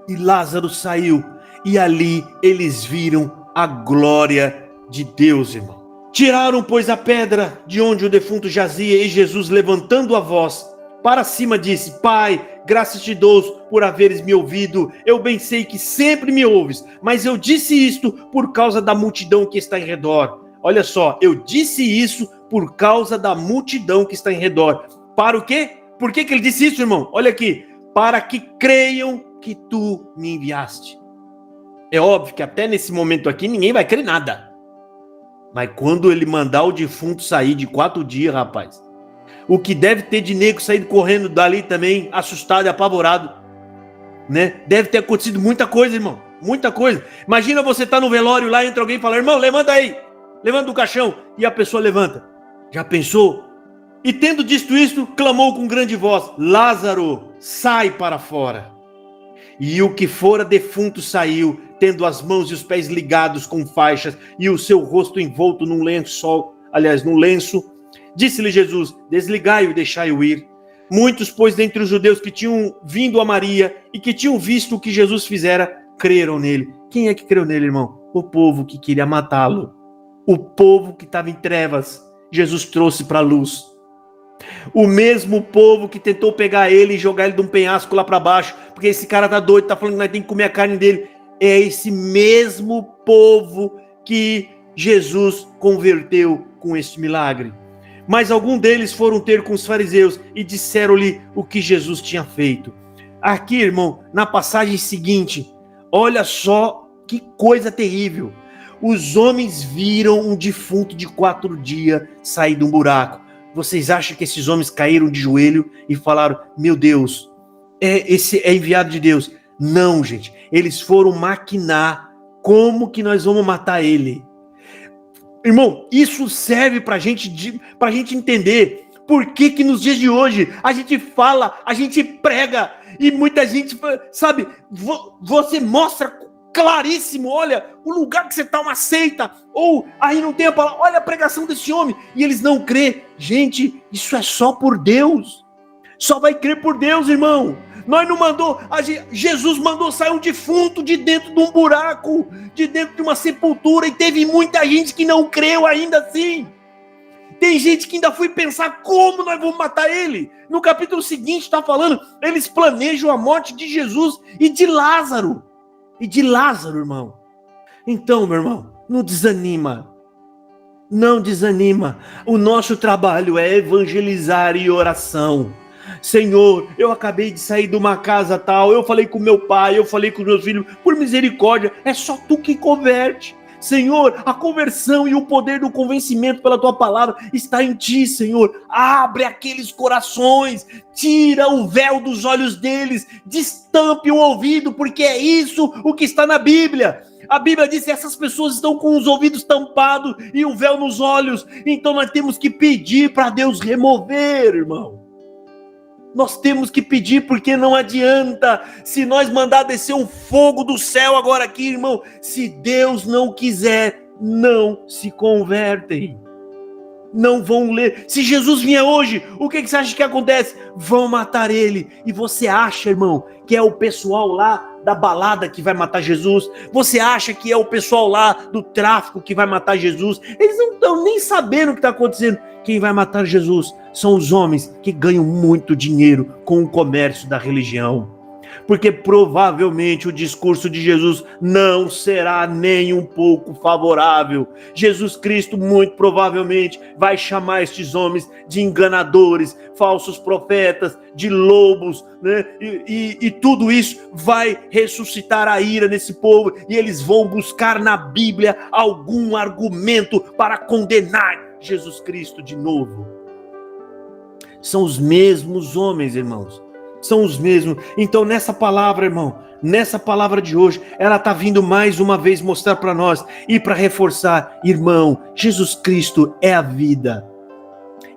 E Lázaro saiu e ali eles viram a glória de Deus, irmão. Tiraram, pois, a pedra de onde o defunto jazia e Jesus, levantando a voz para cima, disse, Pai, graças te dou por haveres me ouvido. Eu bem sei que sempre me ouves, mas eu disse isto por causa da multidão que está em redor. Olha só, eu disse isso por causa da multidão que está em redor. Para o quê? Por que ele disse isso, irmão? Olha aqui, para que creiam que tu me enviaste. É óbvio que até nesse momento aqui ninguém vai crer nada. Mas quando ele mandar o defunto sair de 4 dias, rapaz, o que deve ter de nego saído correndo dali também, assustado e apavorado, né? Deve ter acontecido muita coisa, irmão, muita coisa. Imagina você tá no velório lá, entra alguém e fala, irmão, levanta aí, levanta do caixão, e a pessoa levanta. Já pensou? E tendo dito isto, clamou com grande voz, Lázaro, sai para fora. E o que fora defunto saiu, tendo as mãos e os pés ligados com faixas e o seu rosto envolto num lenço. Disse-lhe Jesus, desligai-o e deixai-o ir. Muitos, pois, dentre os judeus que tinham vindo a Maria e que tinham visto o que Jesus fizera, creram nele. Quem é que creu nele, irmão? O povo que queria matá-lo. O povo que estava em trevas, Jesus trouxe para a luz. O mesmo povo que tentou pegar ele e jogar ele de um penhasco lá para baixo, porque esse cara tá doido, tá falando que nós temos que comer a carne dele. É esse mesmo povo que Jesus converteu com este milagre. Mas alguns deles foram ter com os fariseus e disseram-lhe o que Jesus tinha feito. Aqui, irmão, na passagem seguinte, olha só que coisa terrível. Os homens viram um defunto de 4 dias sair de um buraco. Vocês acham que esses homens caíram de joelho e falaram, meu Deus, esse é enviado de Deus? Não, gente. Eles foram maquinar como que nós vamos matar ele. Irmão, isso serve pra gente entender por que nos dias de hoje a gente fala, a gente prega e muita gente, sabe, você mostra claríssimo, olha, o lugar que você está uma seita, ou aí não tem a palavra, olha a pregação desse homem, e eles não crê. Gente, isso é só por Deus, só vai crer por Deus, irmão. Nós não mandou, Jesus mandou sair um defunto de dentro de um buraco, de dentro de uma sepultura, e teve muita gente que não creu ainda assim. Tem gente que ainda foi pensar como nós vamos matar ele. No capítulo seguinte está falando, eles planejam a morte de Jesus e de Lázaro. E de Lázaro, irmão. Então, meu irmão, não desanima. Não desanima. O nosso trabalho é evangelizar e oração. Senhor, eu acabei de sair de uma casa tal, eu falei com meu pai, eu falei com meus filhos, por misericórdia, é só tu que converte. Senhor, a conversão e o poder do convencimento pela tua palavra está em ti, Senhor. Abre aqueles corações, tira o véu dos olhos deles, destampe o ouvido, porque é isso o que está na Bíblia. A Bíblia diz que essas pessoas estão com os ouvidos tampados e o véu nos olhos. Então nós temos que pedir para Deus remover, irmão. Nós temos que pedir, porque não adianta se nós mandar descer um fogo do céu agora aqui, irmão. Se Deus não quiser, não se convertem. não vão ler. Se Jesus vier hoje, o que você acha que acontece? Vão matar ele. E você acha, irmão, que é o pessoal lá da balada que vai matar Jesus? Você acha que é o pessoal lá do tráfico que vai matar Jesus? Eles não estão nem sabendo o que está acontecendo. Quem vai matar Jesus são os homens que ganham muito dinheiro com o comércio da religião. Porque provavelmente o discurso de Jesus não será nem um pouco favorável. Jesus Cristo muito provavelmente vai chamar estes homens de enganadores, falsos profetas, de lobos, né? E tudo isso vai ressuscitar a ira nesse povo, e eles vão buscar na Bíblia algum argumento para condenar Jesus Cristo de novo. São os mesmos homens, irmãos. São os mesmos. Então nessa palavra, irmão, nessa palavra de hoje, ela está vindo mais uma vez mostrar para nós e para reforçar, irmão, Jesus Cristo é a vida.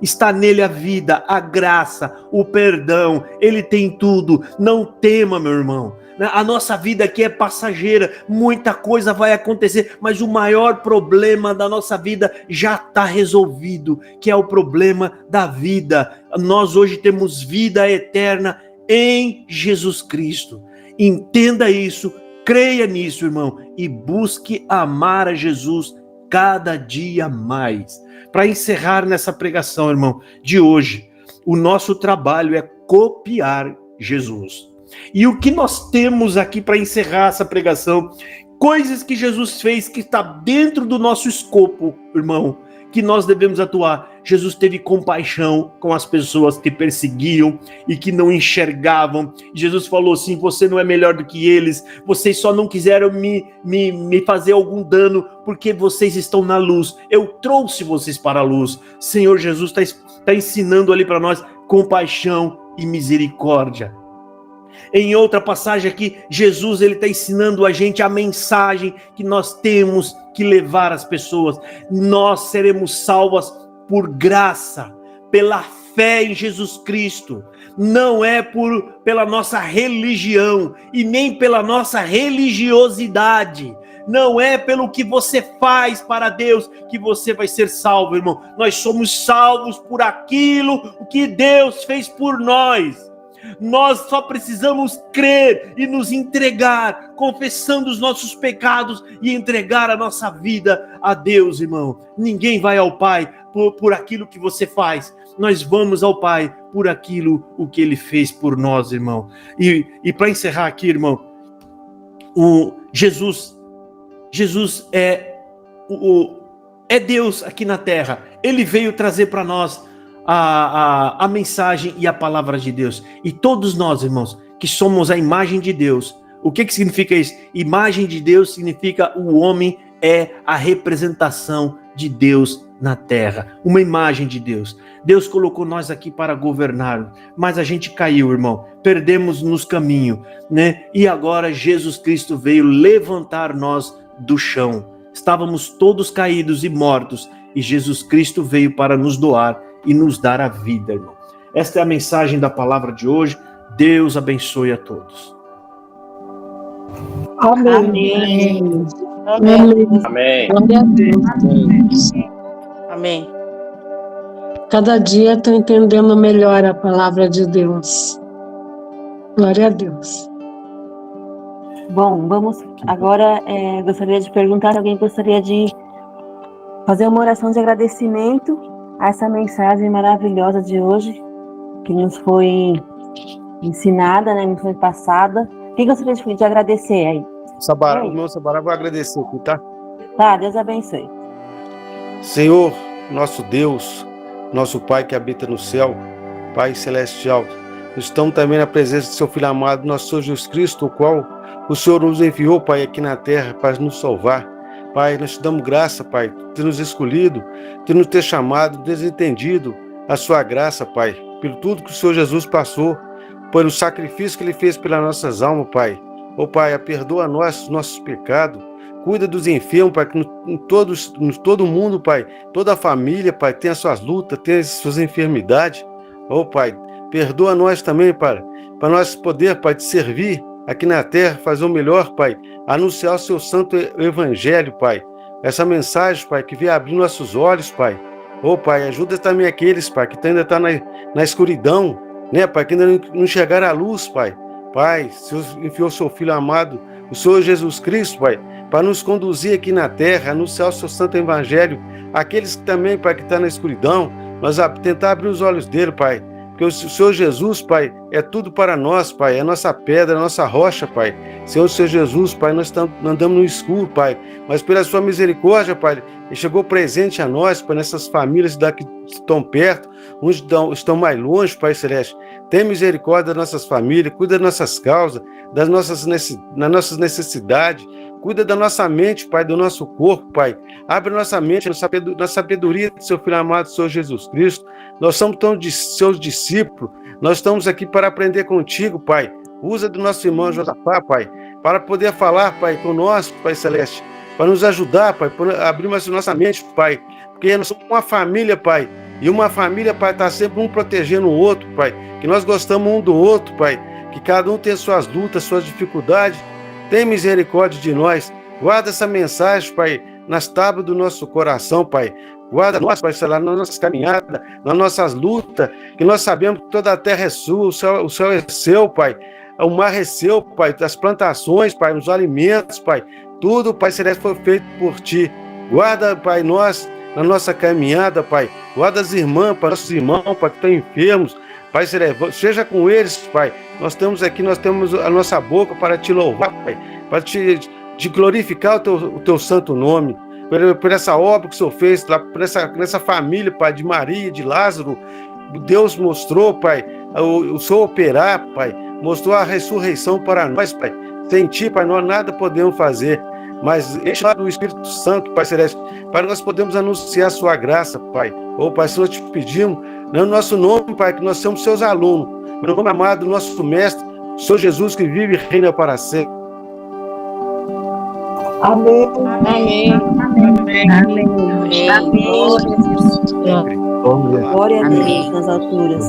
Está nele a vida, a graça, o perdão, ele tem tudo. Não tema, meu irmão. A nossa vida aqui é passageira, muita coisa vai acontecer, mas o maior problema da nossa vida já está resolvido, que é o problema da vida. Nós hoje temos vida eterna em Jesus Cristo. Entenda isso, creia nisso, irmão, e busque amar a Jesus cada dia mais. Para encerrar nessa pregação, irmão, de hoje, o nosso trabalho é copiar Jesus. E o que nós temos aqui para encerrar essa pregação? Coisas que Jesus fez que está dentro do nosso escopo, irmão, que nós devemos atuar. Jesus teve compaixão com as pessoas que perseguiam e que não enxergavam. Jesus falou assim: você não é melhor do que eles, vocês só não quiseram me fazer algum dano porque vocês estão na luz. Eu trouxe vocês para a luz. Senhor Jesus está ensinando ali para nós compaixão e misericórdia. Em outra passagem aqui, Jesus ele está ensinando a gente a mensagem que nós temos que levar às pessoas. Nós seremos salvas por graça, pela fé em Jesus Cristo. Não é pela nossa religião e nem pela nossa religiosidade. Não é pelo que você faz para Deus que você vai ser salvo, irmão. Nós somos salvos por aquilo que Deus fez por nós. Nós só precisamos crer e nos entregar, confessando os nossos pecados e entregar a nossa vida a Deus, irmão. Ninguém vai ao Pai por aquilo que você faz. Nós vamos ao Pai por aquilo o que Ele fez por nós, irmão. E para encerrar aqui, irmão, Jesus é Deus aqui na terra. Ele veio trazer para nós a mensagem e a palavra de Deus. E todos nós, irmãos, que somos a imagem de Deus. O que significa isso? Imagem de Deus significa o homem é a representação de Deus na terra. Uma imagem de Deus. Deus colocou nós aqui para governar, mas a gente caiu, irmão. Perdemos nos caminhos, né? E agora Jesus Cristo veio levantar nós do chão. Estávamos todos caídos e mortos, e Jesus Cristo veio para nos doar e nos dar a vida, irmão. Esta é a mensagem da palavra de hoje. Deus abençoe a todos. Amém. Amém. Amém. Cada dia estou entendendo melhor a palavra de Deus. Glória a Deus. Bom, vamos agora, gostaria de perguntar se alguém gostaria de fazer uma oração de agradecimento a essa mensagem maravilhosa de hoje, que nos foi ensinada, né, nos foi passada. Quem gostaria de agradecer aí? O meu Sabará vai agradecer aqui, tá? Tá, Deus abençoe. Senhor, nosso Deus, nosso Pai que habita no céu, Pai celestial, estamos também na presença do seu Filho amado, nosso Senhor Jesus Cristo, o qual o Senhor nos enviou, Pai, aqui na terra para nos salvar. Pai, nós te damos graça, Pai, por ter nos escolhido, por nos ter chamado, ter entendido a sua graça, Pai, pelo tudo que o Senhor Jesus passou, pelo sacrifício que Ele fez pelas nossas almas, Pai. Ô Pai, perdoa nós os nossos pecados, cuida dos enfermos, Pai, que em todo mundo, Pai, toda a família, Pai, tem as suas lutas, tem as suas enfermidades. Ô Pai, perdoa nós também, Pai, para nós poder, Pai, te servir aqui na terra, fazer o melhor, Pai, anunciar o seu santo evangelho, Pai. Essa mensagem, Pai, que vem abrir nossos olhos, Pai, Ô, Pai, ajuda também aqueles, Pai, que ainda estão na escuridão, né, Pai, que ainda não chegaram à luz, Pai. Pai, o Senhor enviou o seu Filho amado, o Senhor Jesus Cristo, Pai, para nos conduzir aqui na terra, anunciar o seu santo evangelho. Aqueles que também, Pai, que estão na escuridão, nós tentar abrir os olhos dele, Pai. Porque o Senhor Jesus, Pai, é tudo para nós, Pai. É a nossa pedra, a nossa rocha, Pai. Senhor Jesus, Pai, nós andamos no escuro, Pai. Mas pela sua misericórdia, Pai, Ele chegou presente a nós, Pai, nessas famílias daqui que estão perto, uns estão mais longe, Pai Celeste. Tem misericórdia das nossas famílias, cuida das nossas causas, das nossas necessidades. Cuida da nossa mente, Pai, do nosso corpo, Pai. Abre nossa mente na sabedoria do seu Filho amado, Senhor Jesus Cristo. Nós somos seus discípulos. Nós estamos aqui para aprender contigo, Pai. Usa do nosso irmão Josafá, Pai, para poder falar, Pai, conosco, Pai Celeste. Para nos ajudar, Pai, para abrir mais nossa mente, Pai. Porque nós somos uma família, Pai. E uma família, Pai, está sempre um protegendo o outro, Pai. Que nós gostamos um do outro, Pai. Que cada um tem suas lutas, suas dificuldades. Tem misericórdia de nós. Guarda essa mensagem, Pai, nas tábuas do nosso coração, Pai. Guarda nós, Pai, sei lá, nas nossas caminhadas, nas nossas lutas, que nós sabemos que toda a terra é sua, o céu é seu, Pai. O mar é seu, Pai, as plantações, Pai, os alimentos, Pai. Tudo, Pai Celeste, foi feito por Ti. Guarda, Pai, nós, na nossa caminhada, Pai. Guarda as irmãs, Pai, nossos irmãos, Pai, que estão enfermos. Pai Celeste, seja com eles, Pai. Nós temos a nossa boca para Te louvar, Pai, para te glorificar o teu santo nome, por essa obra que o Senhor fez, por nessa família, Pai, de Maria, de Lázaro. Deus mostrou, Pai, o Senhor operar, Pai, mostrou a ressurreição para nós, Pai. Sem Ti, Pai, nós nada podemos fazer, mas enche do Espírito Santo, Pai Celeste, para nós podermos anunciar a Sua graça, Pai. Ô, Pai, se nós te pedimos, no nosso nome, Pai, que nós somos Seus alunos, no nome amado do nosso Mestre, o Senhor Jesus, que vive e reina para sempre. Amém. Amém. Amém. Glória a Deus nas alturas.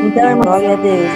Então, irmão, glória a Deus.